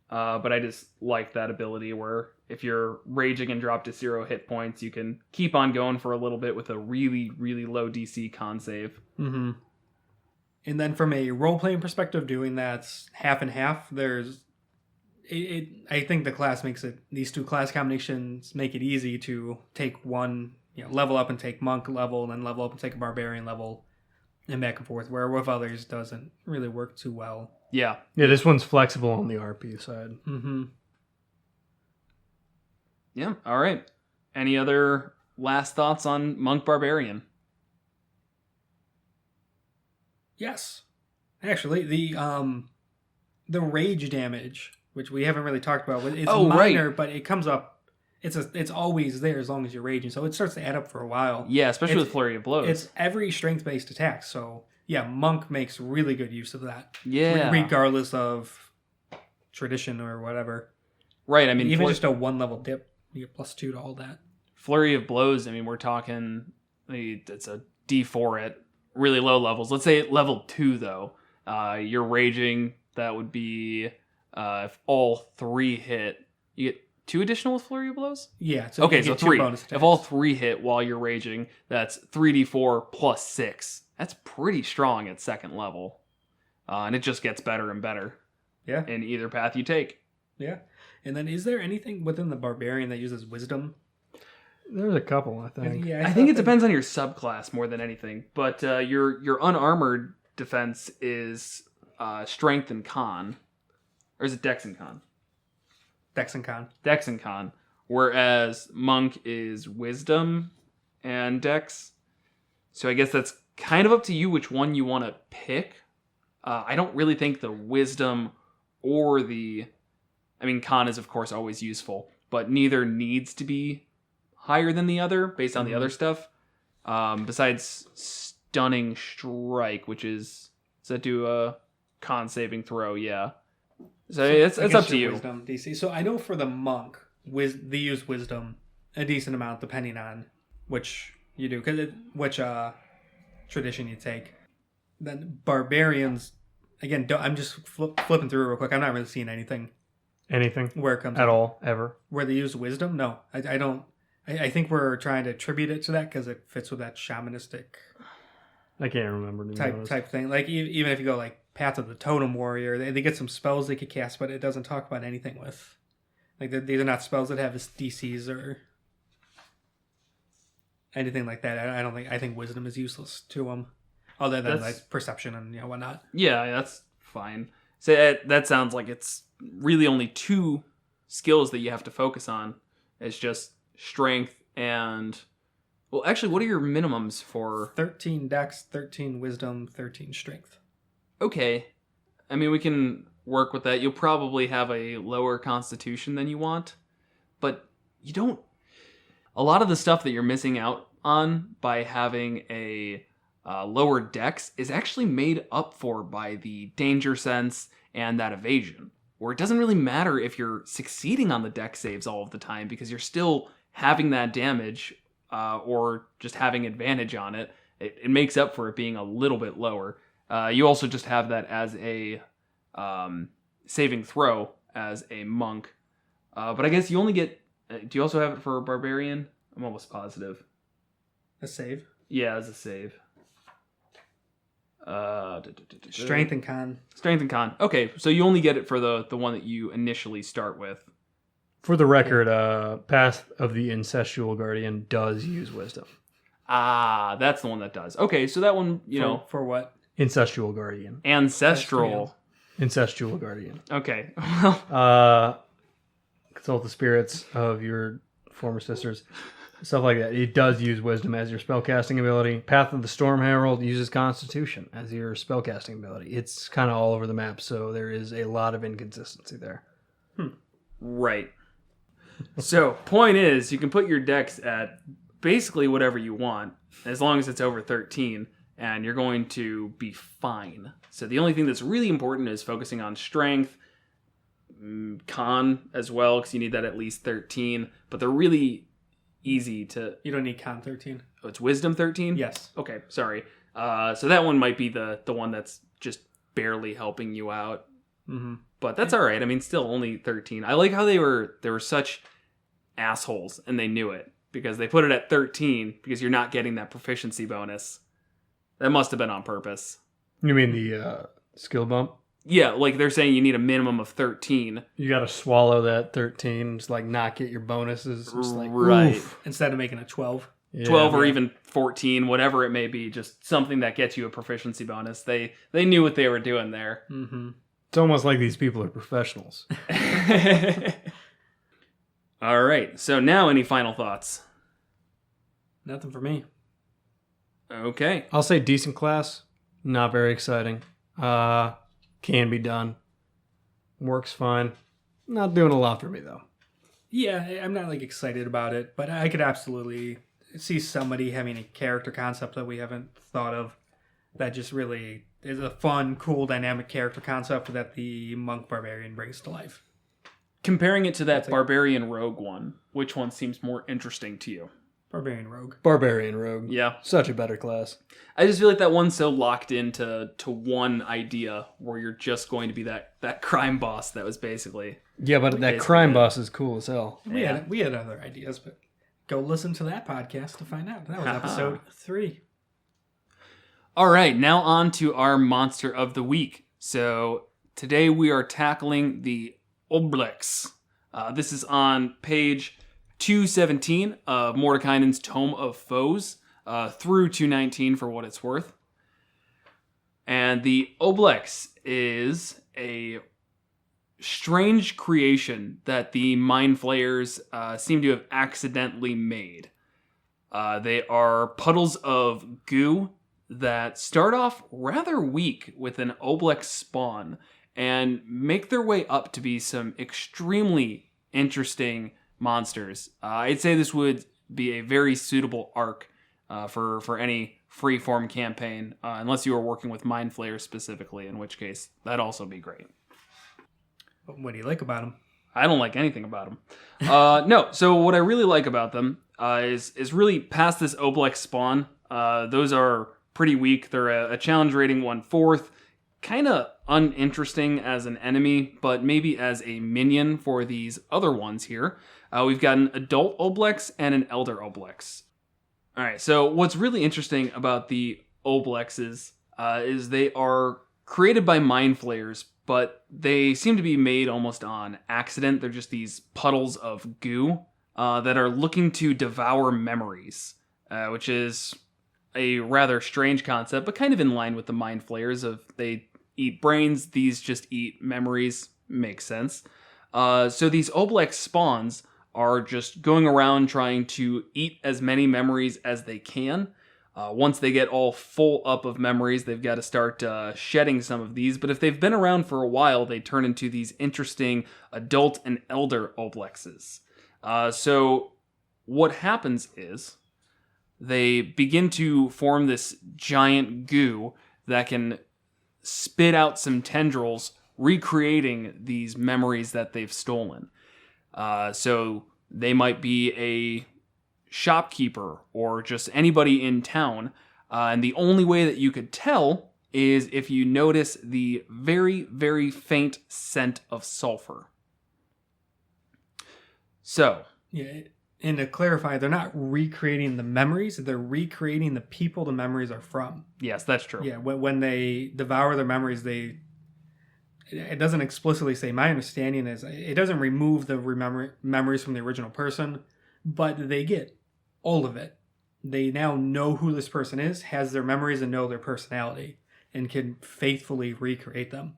Speaker 1: but I just like that ability where if you're raging and drop to 0 hit points, you can keep on going for a little bit with a really, really low DC con save.
Speaker 2: Mm-hmm. And then from a role-playing perspective, doing that half and half, I think the class makes it, these 2 class combinations make it easy to take one, level up and take monk level, and then level up and take a barbarian level, and back and forth, where with others doesn't really work too well.
Speaker 1: Yeah.
Speaker 3: Yeah, this one's flexible on the RP side.
Speaker 2: Mm-hmm.
Speaker 1: Yeah, all right. Any other last thoughts on Monk-Barbarian?
Speaker 2: Yes. Actually, the rage damage, which we haven't really talked about, it's minor, but it comes up. It's always there as long as you're raging, so it starts to add up for a while.
Speaker 1: Yeah, especially with flurry of blows.
Speaker 2: It's every strength-based attack, so yeah, Monk makes really good use of that.
Speaker 1: Yeah.
Speaker 2: Regardless of tradition or whatever.
Speaker 1: Right. I mean,
Speaker 2: even just a 1 level dip, you get +2 to all that.
Speaker 1: Flurry of Blows, I mean, we're talking, it's a D4 at really low levels. Let's say at level 2, though. You're raging, that would be, if all 3 hit, you get 2 additional with Flurry of Blows?
Speaker 2: Yeah. So
Speaker 1: Okay,
Speaker 2: you
Speaker 1: so
Speaker 2: get 2
Speaker 1: 3.
Speaker 2: bonus attacks.
Speaker 1: If all 3 hit while you're raging, that's 3d4 plus 6. That's pretty strong at 2nd level. And it just gets better and better.
Speaker 2: Yeah.
Speaker 1: In either path you take.
Speaker 2: Yeah. And then is there anything within the Barbarian that uses Wisdom?
Speaker 3: There's a couple, I think.
Speaker 2: Yeah,
Speaker 1: I think it depends on your subclass more than anything. But your unarmored defense is Strength and Con. Or is it Dex and Con?
Speaker 2: Dex and Con.
Speaker 1: Dex and Con. Whereas Monk is Wisdom and Dex. So I guess that's kind of up to you which one you want to pick. I don't really think the Wisdom or the... I mean, Con is, of course, always useful. But neither needs to be higher than the other based on the other stuff. Besides Stunning Strike, which is... Does that do a Con saving throw? Yeah. So it's up to you.
Speaker 2: Wisdom DC. So I know for the Monk, they use Wisdom a decent amount depending on which you do. Which tradition you take. Then Barbarians, again, I'm just flipping through real quick. I'm not really seeing anything.
Speaker 3: Anything?
Speaker 2: Where it comes
Speaker 3: at all, ever.
Speaker 2: Where they use Wisdom? No, I don't. I think we're trying to attribute it to that because it fits with that shamanistic
Speaker 3: I can't remember.
Speaker 2: type thing. Like even if you go like Path of the Totem Warrior, they get some spells they could cast, but it doesn't talk about anything with like these are not spells that have DCs or anything like that. I don't think. I think Wisdom is useless to them, other than like perception and whatnot.
Speaker 1: Yeah, that's fine. So that sounds like it's really only 2 skills that you have to focus on. It's just strength and... Well, actually, what are your minimums for...
Speaker 2: 13 Dex, 13 Wisdom, 13 Strength.
Speaker 1: Okay. I mean, we can work with that. You'll probably have a lower constitution than you want. But you don't... A lot of the stuff that you're missing out on by having a lower dex is actually made up for by the danger sense and that evasion. Where it doesn't really matter if you're succeeding on the dex saves all of the time because you're still having that damage or just having advantage on it. It makes up for it being a little bit lower. You also just have that as a saving throw as a monk. But I guess you only get... do you also have it for a barbarian? I'm almost positive.
Speaker 2: A save?
Speaker 1: Yeah, as a save.
Speaker 2: Strength and Con.
Speaker 1: Strength and Con. Okay, so you only get it for the one that you initially start with.
Speaker 3: For the record, Path of the Incestual Guardian does use Wisdom.
Speaker 1: Ah, that's the one that does. Okay, so that one,
Speaker 2: For what?
Speaker 3: Incestual Guardian.
Speaker 1: Ancestral.
Speaker 3: Incestual Guardian.
Speaker 1: Okay. Well,
Speaker 3: consult the spirits of your former sisters. Stuff like that. It does use Wisdom as your spellcasting ability. Path of the Storm Herald uses Constitution as your spellcasting ability. It's kind of all over the map, so there is a lot of inconsistency there.
Speaker 1: right. So, point is, you can put your dex at basically whatever you want, as long as it's over 13, and you're going to be fine. So the only thing that's really important is focusing on strength, con as well, because you need that at least 13, but they're really easy to...
Speaker 2: You don't need Con 13.
Speaker 1: Oh, it's Wisdom 13?
Speaker 2: Yes.
Speaker 1: Okay, sorry. So that one might be the one that's just barely helping you out.
Speaker 2: Mm-hmm.
Speaker 1: But that's all right. I mean, still only 13. I like how they were such assholes, and they knew it, because they put it at 13 because you're not getting that proficiency bonus. That must have been on purpose.
Speaker 3: You mean the skill bump?
Speaker 1: Yeah, like they're saying you need a minimum of 13.
Speaker 3: You got to swallow that 13, just like not get your bonuses. Just like,
Speaker 1: Right.
Speaker 3: oof.
Speaker 2: Instead of making it 12.
Speaker 3: Yeah,
Speaker 1: 12 or even 14, whatever it may be, just something that gets you a proficiency bonus. They knew what they were doing there.
Speaker 2: Mm-hmm.
Speaker 3: It's almost like these people are professionals.
Speaker 1: All right. So now, any final thoughts?
Speaker 2: Nothing for me.
Speaker 1: Okay.
Speaker 3: I'll say decent class. Not very exciting. Can be done. Works fine. Not doing a lot for me, though.
Speaker 2: Yeah, I'm not like excited about it, but I could absolutely see somebody having a character concept that we haven't thought of that just really is a fun, cool, dynamic character concept that the Monk-barbarian brings to life.
Speaker 1: Comparing it to that
Speaker 2: That's like-
Speaker 1: barbarian rogue one, which one seems more interesting to you?
Speaker 2: Barbarian Rogue.
Speaker 3: Barbarian Rogue.
Speaker 1: Yeah.
Speaker 3: Such a better class.
Speaker 1: I just feel like that one's so locked into one idea where you're just going to be that crime boss that was basically...
Speaker 3: Yeah, but that
Speaker 1: Basically,
Speaker 3: crime
Speaker 1: yeah.
Speaker 3: boss is cool as hell.
Speaker 2: We had other ideas, but go listen to that podcast to find out. That was episode 3.
Speaker 1: All right, now on to our monster of the week. So today we are tackling the Oblex. This is on page 217 of Mordekainen's Tome of Foes, through 219 for what it's worth. And the Oblex is a strange creation that the Mind Flayers seem to have accidentally made. They are puddles of goo that start off rather weak with an Oblex spawn and make their way up to be some extremely interesting monsters. I'd say this would be a very suitable arc for any freeform campaign, unless you were working with Mind Flayers specifically, in which case that'd also be great.
Speaker 2: What do you like about them?
Speaker 1: I don't like anything about them. No, so what I really like about them is really past this Oblex spawn. Those are pretty weak. They're a challenge rating 1/4. Kind of uninteresting as an enemy, but maybe as a minion for these other ones here. We've got an adult Oblex and an elder Oblex. All right, so what's really interesting about the Oblexes is they are created by Mind Flayers, but they seem to be made almost on accident. They're just these puddles of goo that are looking to devour memories, which is a rather strange concept, but kind of in line with the Mind Flayers of they eat brains, these just eat memories. Makes sense. So these Oblex spawns are just going around trying to eat as many memories as they can. Once they get all full up of memories, they've got to start shedding some of these. But if they've been around for a while, they turn into these interesting adult and elder Oblexes. So what happens is they begin to form this giant goo that can spit out some tendrils, recreating these memories that they've stolen. So they might be a shopkeeper or just anybody in town. And the only way that you could tell is if you notice the very, very faint scent of sulfur. So,
Speaker 2: Yeah, and to clarify, they're not recreating the memories, they're recreating the people the memories are from.
Speaker 1: yes, that's true.
Speaker 2: Yeah, when they devour their memories, it doesn't explicitly say, my understanding is it doesn't remove the memories from the original person, but they get all of it. They now know who this person is, has their memories, and know their personality, and can faithfully recreate them.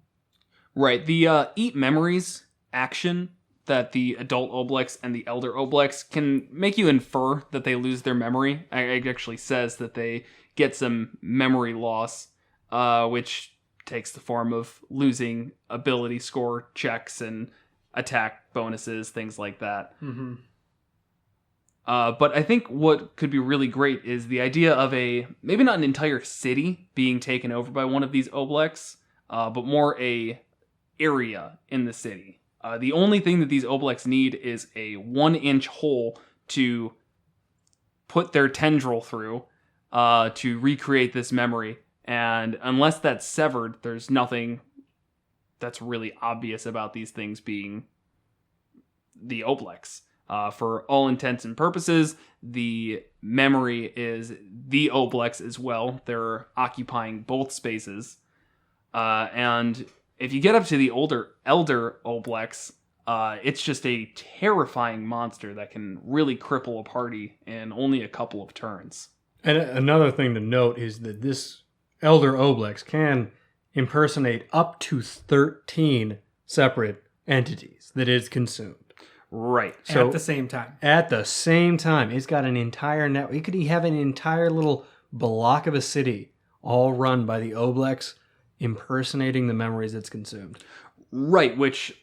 Speaker 1: Right. The eat memories action that the adult Oblex and the elder Oblex can make you infer that they lose their memory. It actually says that they get some memory loss, which takes the form of losing ability score checks and attack bonuses, things like that.
Speaker 2: Mm-hmm.
Speaker 1: But I think what could be really great is the idea of maybe not an entire city being taken over by one of these Oblex, but more a area in the city. The only thing that these Oblex need is a 1-inch hole to put their tendril through to recreate this memory. And unless that's severed, there's nothing that's really obvious about these things being the Oblex. For all intents and purposes, the memory is the Oblex as well. They're occupying both spaces. And if you get up to the elder Oblex, it's just a terrifying monster that can really cripple a party in only a couple of turns.
Speaker 3: And another thing to note is that this elder Oblex can impersonate up to 13 separate entities that it's consumed.
Speaker 1: Right.
Speaker 3: So
Speaker 2: At the same time.
Speaker 3: At the same time, it's got an entire network. It could have an entire little block of a city all run by the Oblex impersonating the memories it's consumed.
Speaker 1: Right, which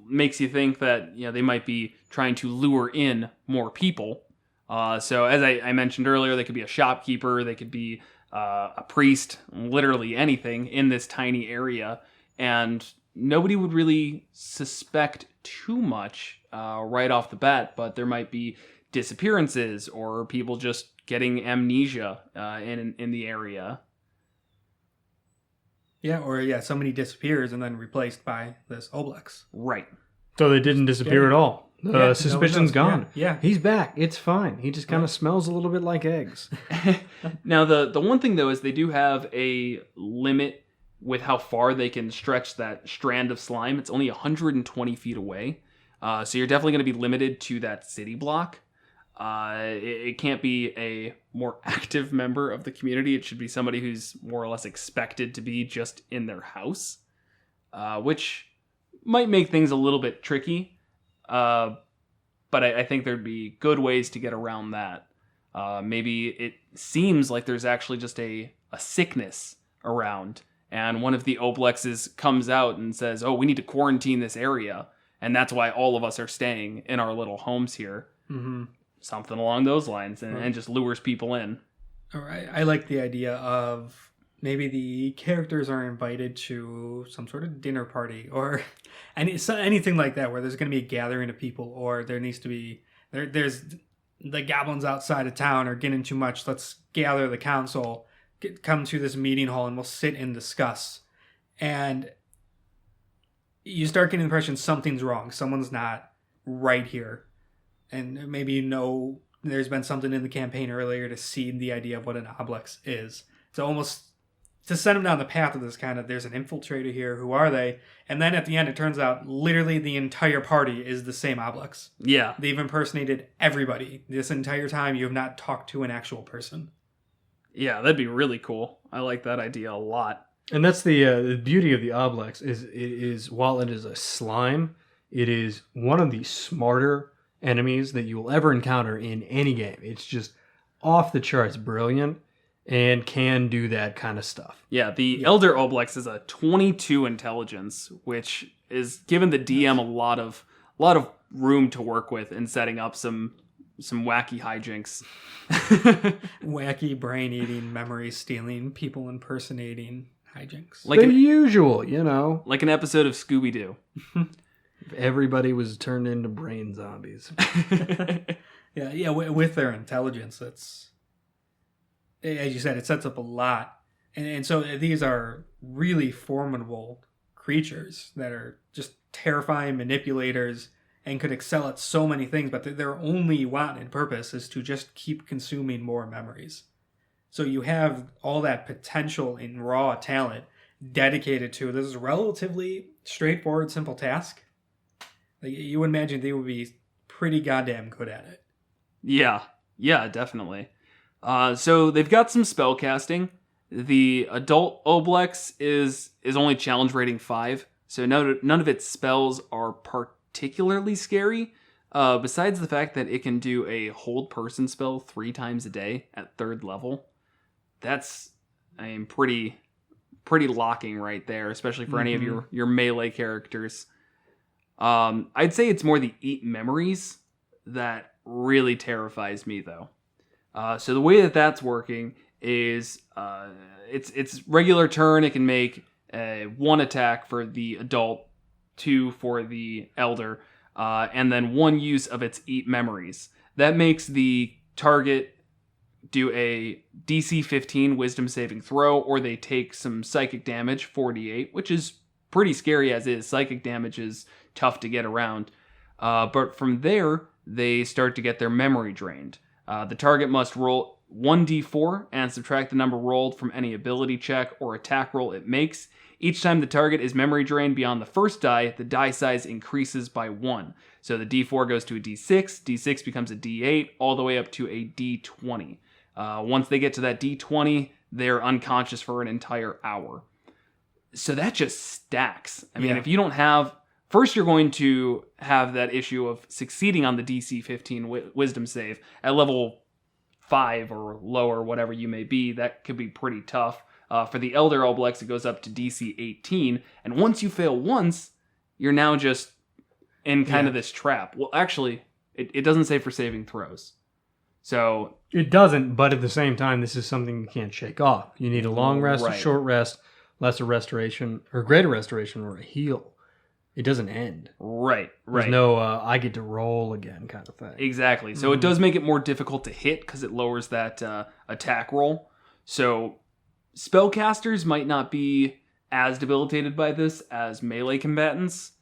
Speaker 1: makes you think that they might be trying to lure in more people. So as I mentioned earlier, they could be a shopkeeper, they could be a priest, literally anything in this tiny area. And nobody would really suspect too much right off the bat, but there might be disappearances or people just getting amnesia in the area.
Speaker 2: Yeah, or somebody disappears and then replaced by this Oblex.
Speaker 1: Right.
Speaker 3: So they didn't disappear at all. The suspicion's gone.
Speaker 2: Yeah.
Speaker 3: He's back. It's fine. He just kind of smells a little bit like eggs.
Speaker 1: Now, the one thing, though, is they do have a limit with how far they can stretch that strand of slime. It's only 120 feet away. So you're definitely going to be limited to that city block. It can't be a more active member of the community. It should be somebody who's more or less expected to be just in their house, which might make things a little bit tricky. But I think there'd be good ways to get around that. Maybe it seems like there's actually just a sickness around, and one of the Oblexes comes out and says, "Oh, we need to quarantine this area," and that's why all of us are staying in our little homes here.
Speaker 2: Mm-hmm.
Speaker 1: Something along those lines, and just lures people in.
Speaker 2: All right. I like the idea of maybe the characters are invited to some sort of dinner party or anything like that, where there's going to be a gathering of people, or there needs to be there's the goblins outside of town are getting too much. Let's gather the council, come to this meeting hall, and we'll sit and discuss. And you start getting the impression something's wrong. Someone's not right here. And maybe there's been something in the campaign earlier to seed the idea of what an Oblex is. So almost to send them down the path of this kind of, there's an infiltrator here, who are they? And then at the end, it turns out literally the entire party is the same Oblex.
Speaker 1: Yeah.
Speaker 2: They've impersonated everybody. This entire time, you have not talked to an actual person.
Speaker 1: Yeah, that'd be really cool. I like that idea a lot.
Speaker 3: And that's the beauty of the Oblex, is while it is a slime, it is one of the smarter enemies that you will ever encounter in any game. It's just off the charts brilliant and can do that kind of stuff.
Speaker 1: Yeah, the Elder Oblex is a 22 intelligence, which is giving the DM a lot of room to work with in setting up some wacky hijinks.
Speaker 2: Wacky brain eating, memory stealing, people impersonating hijinks.
Speaker 3: Like the usual,
Speaker 1: like an episode of Scooby-Doo.
Speaker 3: Everybody was turned into brain zombies.
Speaker 2: Yeah. With their intelligence, it's, as you said, it sets up a lot, and so these are really formidable creatures that are just terrifying manipulators and could excel at so many things. But their only want and purpose is to just keep consuming more memories. So you have all that potential in raw talent dedicated to this relatively straightforward, simple task. Like, you would imagine they would be pretty goddamn good at it.
Speaker 1: Yeah, definitely. So they've got some spell casting. The adult Oblex is only challenge rating 5, so none of its spells are particularly scary. Besides the fact that it can do a hold person spell 3 times a day at 3rd level. That's, pretty locking right there, especially for any of your melee characters. I'd say it's more the eat memories that really terrifies me, though. So the way that's working is it's regular turn. It can make 1 attack for the adult, 2 for the elder, and then 1 use of its eat memories. That makes the target do a DC 15 wisdom saving throw, or they take some psychic damage, 48, which is pretty scary as is. Psychic damage is tough to get around. But from there, they start to get their memory drained. The target must roll 1d4 and subtract the number rolled from any ability check or attack roll it makes. Each time the target is memory drained beyond the first die, the die size increases by 1. So the d4 goes to a d6, d6 becomes a d8, all the way up to a d20. Once they get to that d20, they're unconscious for an entire hour. So that just stacks. I mean, if you don't have... First, you're going to have that issue of succeeding on the DC 15 wisdom save at level 5 or lower, whatever you may be. That could be pretty tough. For the Elder Oblex, it goes up to DC 18. And once you fail once, you're now just in kind of this trap. Well, actually, it doesn't say for saving throws. So
Speaker 3: it doesn't, but at the same time, this is something you can't shake off. You need a long rest, a short rest, lesser restoration or greater restoration or a heal, it doesn't end.
Speaker 1: Right.
Speaker 3: There's no I get to roll again kind of thing.
Speaker 1: Exactly. So it does make it more difficult to hit because it lowers that attack roll. So spellcasters might not be as debilitated by this as melee combatants,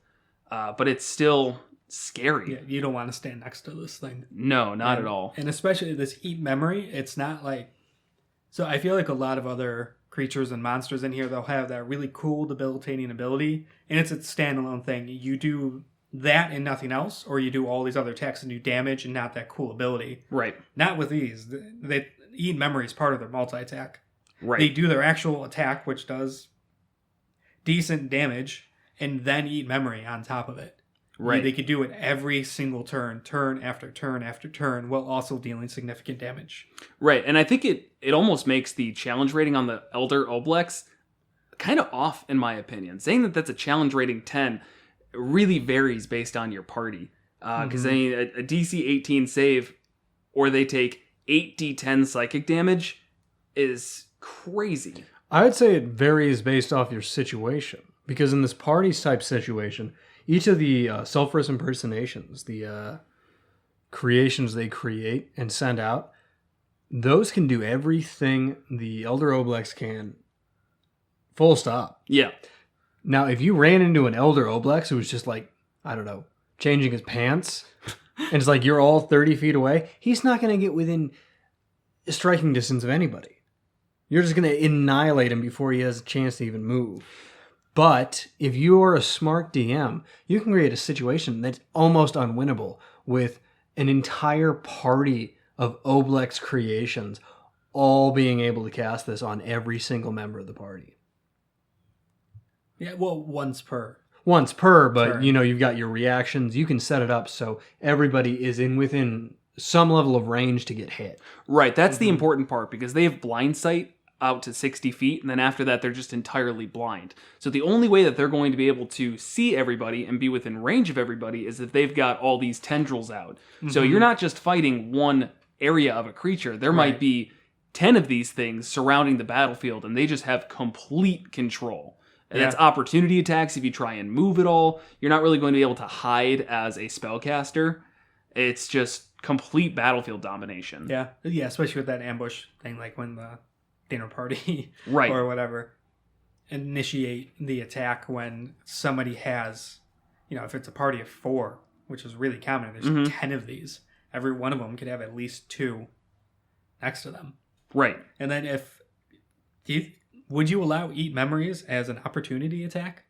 Speaker 1: but it's still scary.
Speaker 2: Yeah, you don't want to stand next to this thing.
Speaker 1: No, not at all.
Speaker 2: And especially this eat memory, it's not like... So I feel like a lot of other creatures and monsters in here, they'll have that really cool debilitating ability, and it's a standalone thing. You do that and nothing else, or you do all these other attacks and do damage and not that cool ability.
Speaker 1: Right.
Speaker 2: Not with these. They eat memory is part of their multi-attack.
Speaker 1: Right.
Speaker 2: They do their actual attack, which does decent damage, and then eat memory on top of it.
Speaker 1: Right.
Speaker 2: They could do it every single turn after turn after turn, while also dealing significant damage.
Speaker 1: Right, and I think it almost makes the challenge rating on the Elder Oblex kind of off, in my opinion. Saying that that's a challenge rating 10 really varies based on your party. Because a DC 18 save, or they take 8d10 psychic damage, is crazy.
Speaker 3: I would say it varies based off your situation. Because in this party type situation, each of the self-res impersonations, the creations they create and send out, those can do everything the Elder Oblex can, full stop.
Speaker 1: Yeah.
Speaker 3: Now, if you ran into an Elder Oblex who was just like, I don't know, changing his pants, and it's like you're all 30 feet away, he's not going to get within striking distance of anybody. You're just going to annihilate him before he has a chance to even move. But if you're a smart DM, you can create a situation that's almost unwinnable with an entire party of Oblex creations all being able to cast this on every single member of the party.
Speaker 2: Yeah, well, once per.
Speaker 3: Once per, but
Speaker 2: Turn.
Speaker 3: you've got your reactions. You can set it up so everybody is within some level of range to get hit.
Speaker 1: Right, that's the important part, because they have blind sight out to 60 feet, and then after that they're just entirely blind. So the only way that they're going to be able to see everybody and be within range of everybody is if they've got all these tendrils out. So you're not just fighting one area of a creature. There might be 10 of these things surrounding the battlefield, and they just have complete control. And that's opportunity attacks if you try and move at all. You're not really going to be able to hide as a spellcaster. It's just complete battlefield domination.
Speaker 2: Yeah, especially with that ambush thing, like when the dinner party
Speaker 1: Right.
Speaker 2: or whatever initiate the attack when somebody has, if it's a party of 4, which is really common, there's 10 of these. Every one of them could have at least 2 next to them.
Speaker 1: Right.
Speaker 2: And then would you allow eat memories as an opportunity attack?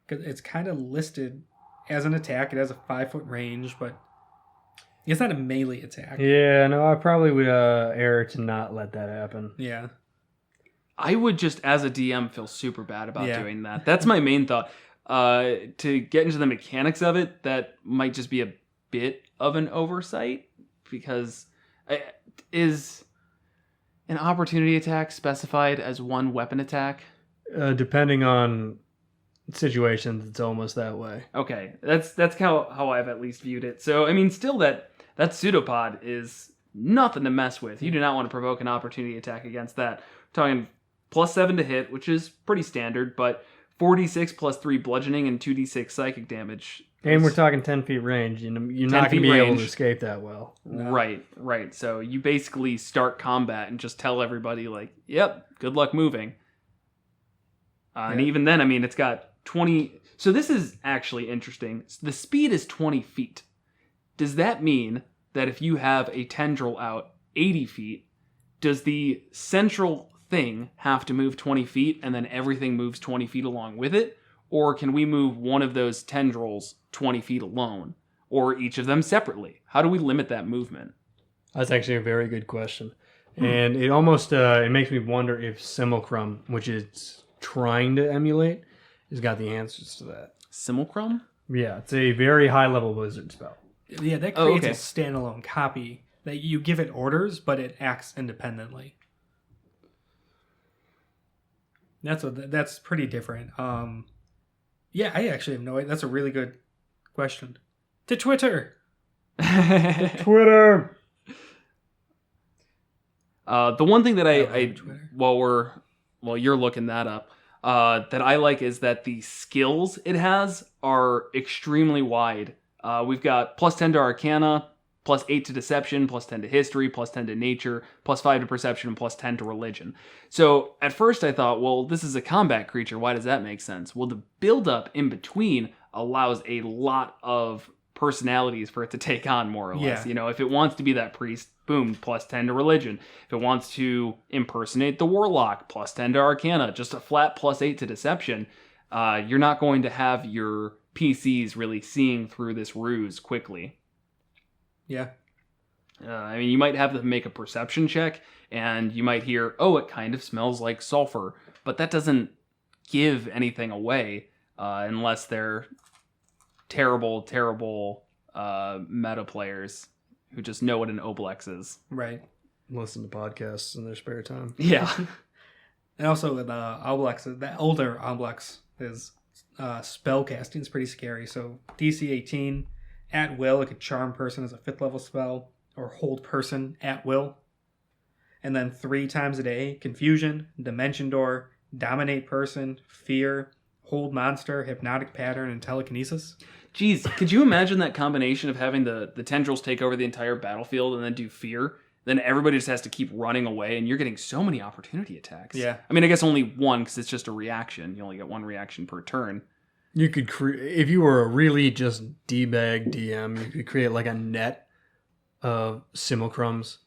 Speaker 2: Because it's kind of listed as an attack. It has a 5-foot range, but it's not a melee attack.
Speaker 3: Yeah, no, I probably would err to not let that happen.
Speaker 2: Yeah.
Speaker 1: I would just, as a DM, feel super bad about doing that. That's my main thought. To get into the mechanics of it, that might just be a bit of an oversight, because is an opportunity attack specified as one weapon attack?
Speaker 3: Depending on situations, it's almost that way.
Speaker 1: Okay, that's how I've at least viewed it. So, I mean, still that pseudopod is nothing to mess with. You do not want to provoke an opportunity attack against that. We're talking +7 to hit, which is pretty standard, but 4d6 plus 3 bludgeoning and 2d6 psychic damage.
Speaker 3: And we're talking 10 feet range. You're not going to be able to escape that well.
Speaker 2: No.
Speaker 1: Right. So you basically start combat and just tell everybody, like, yep, good luck moving. And even then, I mean, it's got 20... So this is actually interesting. The speed is 20 feet. Does that mean that if you have a tendril out 80 feet, does the central thing have to move 20 feet and then everything moves 20 feet along with it? Or can we move one of those tendrils 20 feet alone? Or each of them separately? How do we limit that movement?
Speaker 3: That's actually a very good question. And it almost it makes me wonder if Simulacrum, which it's trying to emulate, has got the answers to that.
Speaker 1: Simulacrum?
Speaker 3: Yeah, it's a very high-level wizard spell.
Speaker 2: Yeah, that creates a standalone copy that you give it orders, but it acts independently. That's pretty different. Yeah, I actually have no idea. That's a really good question. To Twitter.
Speaker 3: Twitter.
Speaker 1: The one thing that I
Speaker 2: Twitter.
Speaker 1: while you're looking that up, that I like is that the skills it has are extremely wide. We've got plus 10 to Arcana, plus 8 to Deception, plus 10 to History, plus 10 to Nature, plus 5 to Perception, and plus 10 to Religion. So at first I thought, well, this is a combat creature. Why does that make sense? Well, the build-up in between allows a lot of personalities for it to take on, more or less.
Speaker 2: Yeah.
Speaker 1: If it wants to be that priest, boom, plus 10 to Religion. If it wants to impersonate the Warlock, plus 10 to Arcana, just a flat plus 8 to Deception. You're not going to have your PCs really seeing through this ruse quickly.
Speaker 2: Yeah.
Speaker 1: You might have them make a perception check, and you might hear, oh, it kind of smells like sulfur. But that doesn't give anything away unless they're terrible, terrible meta players who just know what an Oblex is.
Speaker 2: Right.
Speaker 3: Listen to podcasts in their spare time.
Speaker 1: Yeah.
Speaker 2: And also with Oblex, the older Oblex, his spell casting is pretty scary. So DC 18, at will, it could charm person as a 5th level spell, or hold person at will. And then 3 times a day, confusion, dimension door, dominate person, fear, hold monster, hypnotic pattern, and telekinesis.
Speaker 1: Jeez, could you imagine that combination of having the tendrils take over the entire battlefield and then do fear? Then everybody just has to keep running away, and you're getting so many opportunity attacks.
Speaker 2: Yeah.
Speaker 1: I mean, I guess only one, because it's just a reaction. You only get one reaction per turn.
Speaker 3: You could if you were a really just D-bag DM, you could create like a net of simulacrums.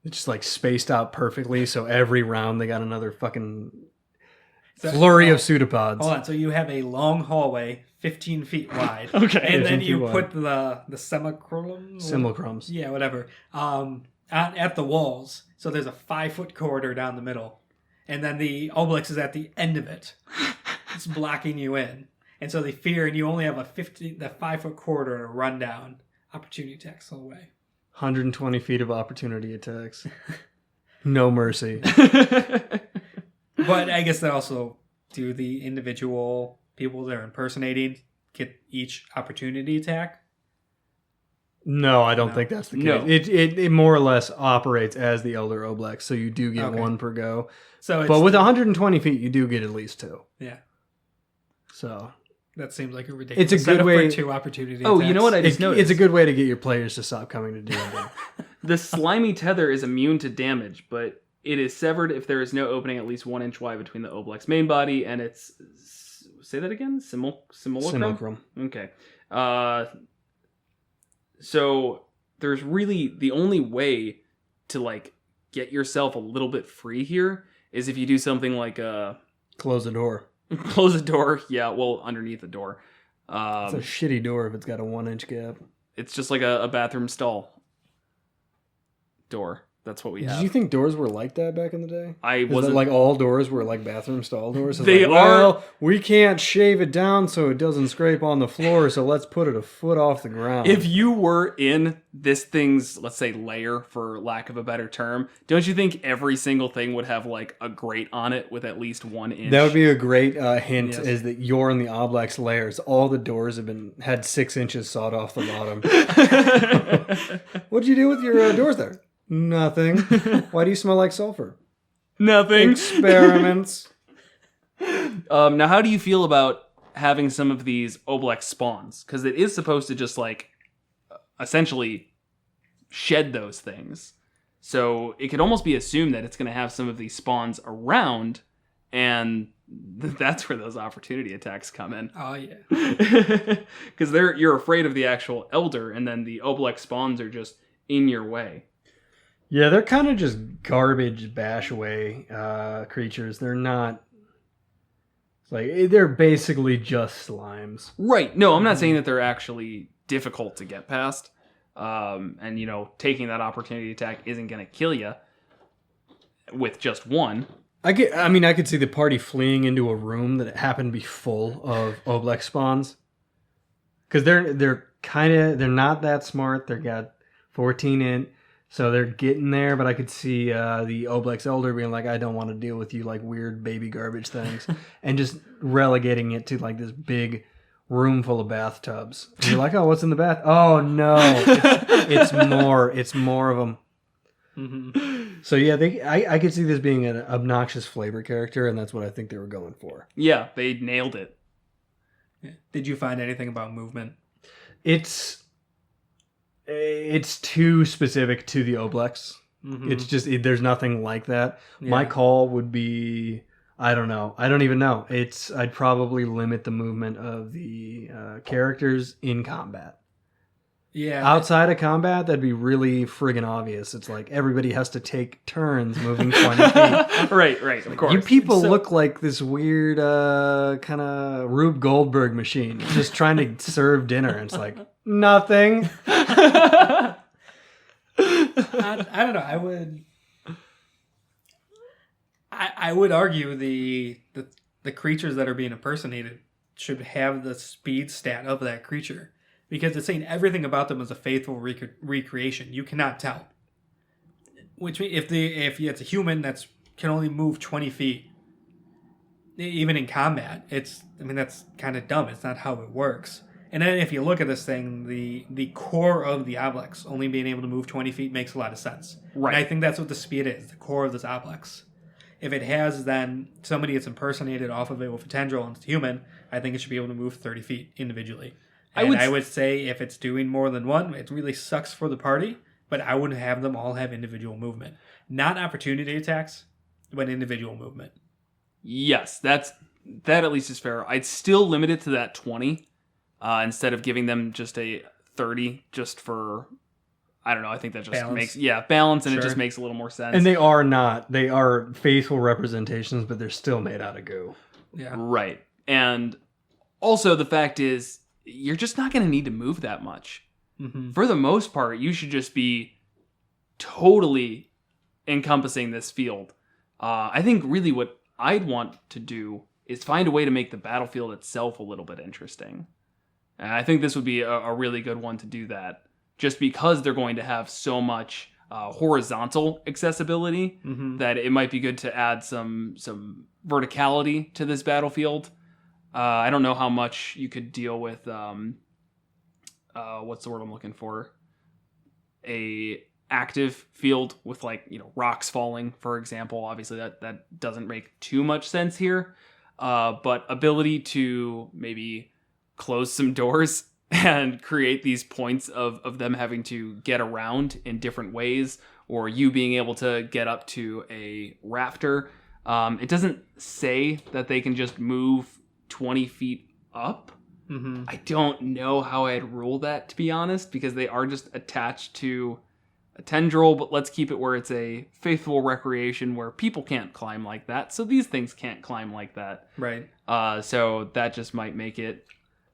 Speaker 3: It's just like spaced out perfectly, so every round they got another fucking flurry of pseudopods.
Speaker 2: Hold on, so you have a long hallway, 15 feet wide.
Speaker 1: Okay.
Speaker 2: And then
Speaker 3: 15
Speaker 2: you
Speaker 3: feet
Speaker 2: put the simulacrums?
Speaker 3: Simulacrums.
Speaker 2: Yeah, whatever. At the walls. So there's a 5-foot corridor down the middle. And then the Oblex is at the end of it. It's blocking you in. And so they fear, and you only have the 5-foot corridor to run down. Opportunity attacks the whole way.
Speaker 3: 120 feet of opportunity attacks. No mercy.
Speaker 2: But I guess they also do the individual people they're impersonating get each opportunity attack.
Speaker 3: No, I don't think that's the case.
Speaker 1: No.
Speaker 3: It more or less operates as the Elder Oblex, so you do get one per go.
Speaker 2: So
Speaker 3: But with 120 feet, you do get at least 2.
Speaker 2: Yeah.
Speaker 3: So
Speaker 2: That seems like a ridiculous
Speaker 3: it's a good
Speaker 2: setup
Speaker 3: way.
Speaker 2: for 2 opportunity
Speaker 1: Oh,
Speaker 2: attacks.
Speaker 1: you know what I just noticed?
Speaker 3: It's a good way to get your players to stop coming to D&D.
Speaker 1: The slimy tether is immune to damage, but it is severed if there is no opening at least 1 inch wide between the Oblex main body and its... Say that again? Simulacrum?
Speaker 3: Simulacrum.
Speaker 1: Okay. So there's really... The only way to, like, get yourself a little bit free here is if you do something like...
Speaker 3: Close the door.
Speaker 1: Close the door. Yeah, well, underneath the door.
Speaker 3: It's a shitty door if it's got a 1-inch gap.
Speaker 1: It's just like a bathroom stall door. That's what we have.
Speaker 3: Did you think doors were like that back in the day?
Speaker 1: I
Speaker 3: Was
Speaker 1: wasn't...
Speaker 3: it like all doors were like bathroom stall doors? It's
Speaker 1: They
Speaker 3: like,
Speaker 1: are-
Speaker 3: well, we can't shave it down so it doesn't scrape on the floor, so let's put it a foot off the ground.
Speaker 1: If you were in this thing's, let's say, layer, for lack of a better term, don't you think every single thing would have, like, a grate on it with at least 1 inch?
Speaker 3: That would be a great hint,
Speaker 2: Yes.
Speaker 3: is that you're in the Oblex layers. All the doors had 6 inches sawed off the bottom. What'd you do with your doors there? Nothing. Why do you smell like sulfur?
Speaker 1: Nothing.
Speaker 3: Experiments.
Speaker 1: Now, how do you feel about having some of these Oblex spawns? Because it is supposed to just, like, essentially shed those things. So it could almost be assumed that it's going to have some of these spawns around, and that's where those opportunity attacks come in.
Speaker 2: Oh, yeah.
Speaker 1: Because you're afraid of the actual Elder, and then the Oblex spawns are just in your way.
Speaker 3: Yeah, they're kind of just garbage bash away creatures. They're not... Like, they're basically just slimes.
Speaker 1: Right. No, I'm not saying that they're actually difficult to get past. And, taking that opportunity attack isn't going to kill you with just one.
Speaker 3: I could see the party fleeing into a room that happened to be full of Oblex spawns. Because they're not that smart. They got 14 int. So they're getting there, but I could see the Oblex Elder being like, I don't want to deal with you, like, weird baby garbage things. And just relegating it to, like, this big room full of bathtubs. And you're like, oh, what's in the bath? Oh, no. It's more of them. So yeah, I could see this being an obnoxious flavor character, and that's what I think they were going for.
Speaker 1: Yeah, they nailed it.
Speaker 2: Did you find anything about movement?
Speaker 3: It's too specific to the Oblex. It's just there's nothing like that.
Speaker 2: Yeah.
Speaker 3: My call would be, I don't know. I don't even know. I'd probably limit the movement of the characters in combat.
Speaker 2: Yeah.
Speaker 3: Outside of combat, that'd be really friggin' obvious. It's like everybody has to take turns moving 20 feet.
Speaker 1: Right, of course.
Speaker 3: You people look like this weird kind of Rube Goldberg machine, just trying to serve dinner. And it's like, nothing.
Speaker 2: I don't know. I would argue the creatures that are being impersonated should have the speed stat of that creature, because it's saying everything about them is a faithful recreation. You cannot tell. Which means if it's a human that's can only move 20 feet, even in combat, that's kind of dumb. It's not how it works. And then if you look at this thing, the core of the Oblex only being able to move 20 feet makes a lot of sense.
Speaker 1: Right.
Speaker 2: And I think that's what the speed is, the core of this Oblex. If it has then somebody that's impersonated off of it with a tendril and it's human, I think it should be able to move 30 feet individually. And I would say if it's doing more than one, it really sucks for the party, but I wouldn't have them all have individual movement. Not opportunity attacks, but individual movement.
Speaker 1: Yes, that at least is fair. I'd still limit it to that 20 instead of giving them just a 30 just for, I don't know, I think that just
Speaker 2: balance.
Speaker 1: makes, balance, and
Speaker 2: Sure.
Speaker 1: it just makes a little more sense.
Speaker 3: And they are faithful representations, but they're still made out of goo.
Speaker 2: Yeah.
Speaker 1: Right. And also the fact is, you're just not going to need to move that much.
Speaker 2: Mm-hmm.
Speaker 1: For the most part, you should just be totally encompassing this field. I think really what I'd want to do is find a way to make the battlefield itself a little bit interesting. And I think this would be a really good one to do that, just because they're going to have so much horizontal accessibility that it might be good to add some verticality to this battlefield. I don't know how much you could deal with, what's the word I'm looking for? A active field with rocks falling, for example. Obviously that doesn't make too much sense here. But ability to maybe close some doors and create these points of them having to get around in different ways, or you being able to get up to a rafter. It doesn't say that they can just move 20 feet up.
Speaker 2: Mm-hmm.
Speaker 1: I don't know how I'd rule that, to be honest, because they are just attached to a tendril, but let's keep it where it's a faithful recreation where people can't climb like that, so these things can't climb like that.
Speaker 2: Right.
Speaker 1: So that just might make it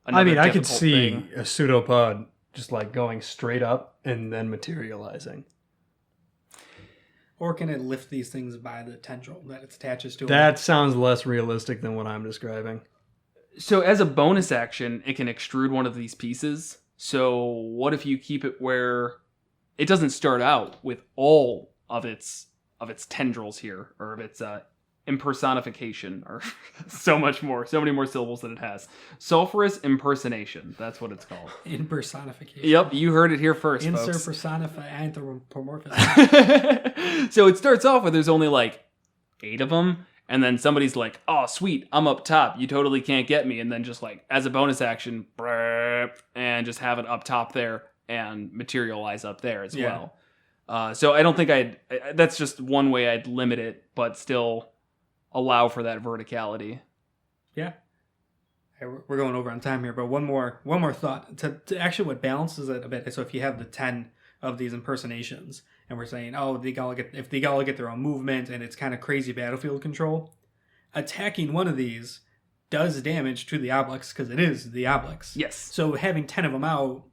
Speaker 3: I mean, I could
Speaker 1: difficult
Speaker 3: see
Speaker 1: thing.
Speaker 3: a pseudopod just going straight up and then materializing.
Speaker 2: Or can it lift these things by the tendril that it attaches to?
Speaker 3: That sounds less realistic than what I'm describing.
Speaker 1: So as a bonus action, it can extrude one of these pieces. So what if you keep it where it doesn't start out with all of its tendrils here, or of its impersonification, or so many more syllables that it has. Sulfurous impersonation. That's what it's called.
Speaker 2: Impersonification.
Speaker 1: Yep, you heard it here first,
Speaker 2: Insert
Speaker 1: folks.
Speaker 2: personify anthropomorphism.
Speaker 1: So it starts off with there's only 8 of them, and then somebody's like, oh, sweet, I'm up top. You totally can't get me. And then just as a bonus action, and just have it up top there and materialize up there as well. So I don't think that's just one way I'd limit it, but still allow for that verticality.
Speaker 2: Yeah. We're going over on time here, but one more thought to actually what balances it a bit. So if you have the 10 of these impersonations, and we're saying, oh, if they all get their own movement and it's kind of crazy battlefield control, attacking one of these does damage to the Oblex because it is the Oblex.
Speaker 1: Yes.
Speaker 2: So having 10 of them out,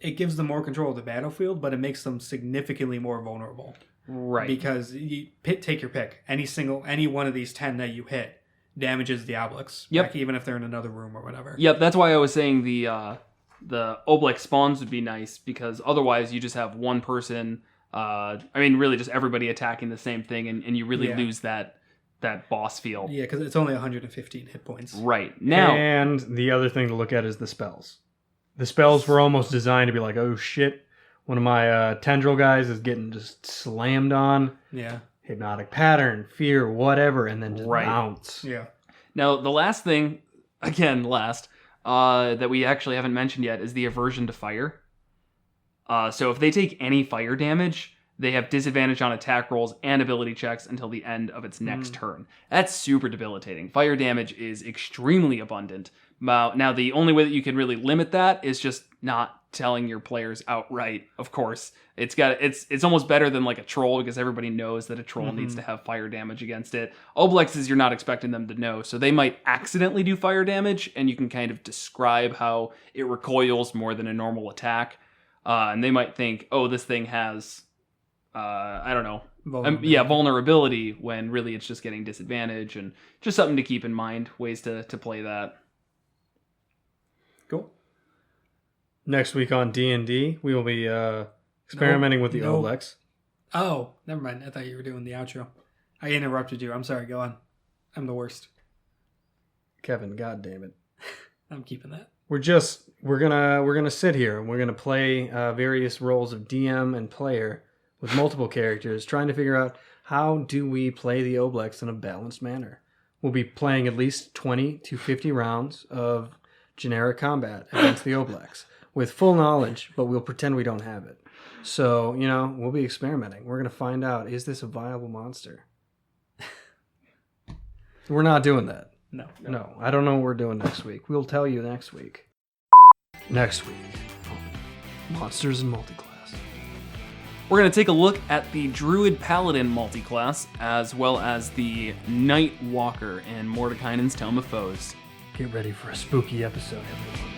Speaker 2: it gives them more control of the battlefield, but it makes them significantly more vulnerable.
Speaker 1: Right.
Speaker 2: Because take your pick. Any one of these 10 that you hit damages the Oblex.
Speaker 1: Yep.
Speaker 2: Even if they're in another room or whatever.
Speaker 1: Yep, that's why I was saying the Oblex spawns would be nice, because otherwise you just have one person, really just everybody attacking the same thing, and you really lose that boss feel.
Speaker 2: Yeah, because it's only 115 hit points.
Speaker 1: Right. Now,
Speaker 3: And the other thing to look at is the spells. The spells were almost designed to be oh shit, One of my tendril guys is getting just slammed on.
Speaker 2: Yeah.
Speaker 3: Hypnotic pattern, fear, whatever, and then just bounce.
Speaker 2: Yeah.
Speaker 1: Now, the last thing, again, that we actually haven't mentioned yet is the aversion to fire. So if they take any fire damage, they have disadvantage on attack rolls and ability checks until the end of its next turn. That's super debilitating. Fire damage is extremely abundant. Now, the only way that you can really limit that is just not telling your players outright, of course. It's almost better than like a troll, because everybody knows that a troll needs to have fire damage against it. Oblexes, you're not expecting them to know, so they might accidentally do fire damage, and you can kind of describe how it recoils more than a normal attack. And they might think, oh, this thing has, I don't know, vulnerability, when really it's just getting disadvantage, and just something to keep in mind, ways to play that.
Speaker 3: Cool. Next week on D&D, we will be experimenting with the Oblex.
Speaker 2: Oh, never mind. I thought you were doing the outro. I interrupted you. I'm sorry. Go on. I'm the worst.
Speaker 3: Kevin, God damn it.
Speaker 2: I'm keeping that.
Speaker 3: We're gonna sit here and we're gonna play various roles of DM and player with multiple characters, trying to figure out how do we play the Oblex in a balanced manner. We'll be playing at least 20 to 50 rounds of generic combat against the Oblex with full knowledge, but we'll pretend we don't have it. So, we'll be experimenting. We're going to find out, is this a viable monster? We're not doing that. No. I don't know what we're doing next week. We'll tell you next week. Next week, Monsters in Multiclass.
Speaker 1: We're going to take a look at the Druid Paladin multiclass, as well as the Night Walker in Mordekainen's Tome of Foes.
Speaker 3: Get ready for a spooky episode, everyone.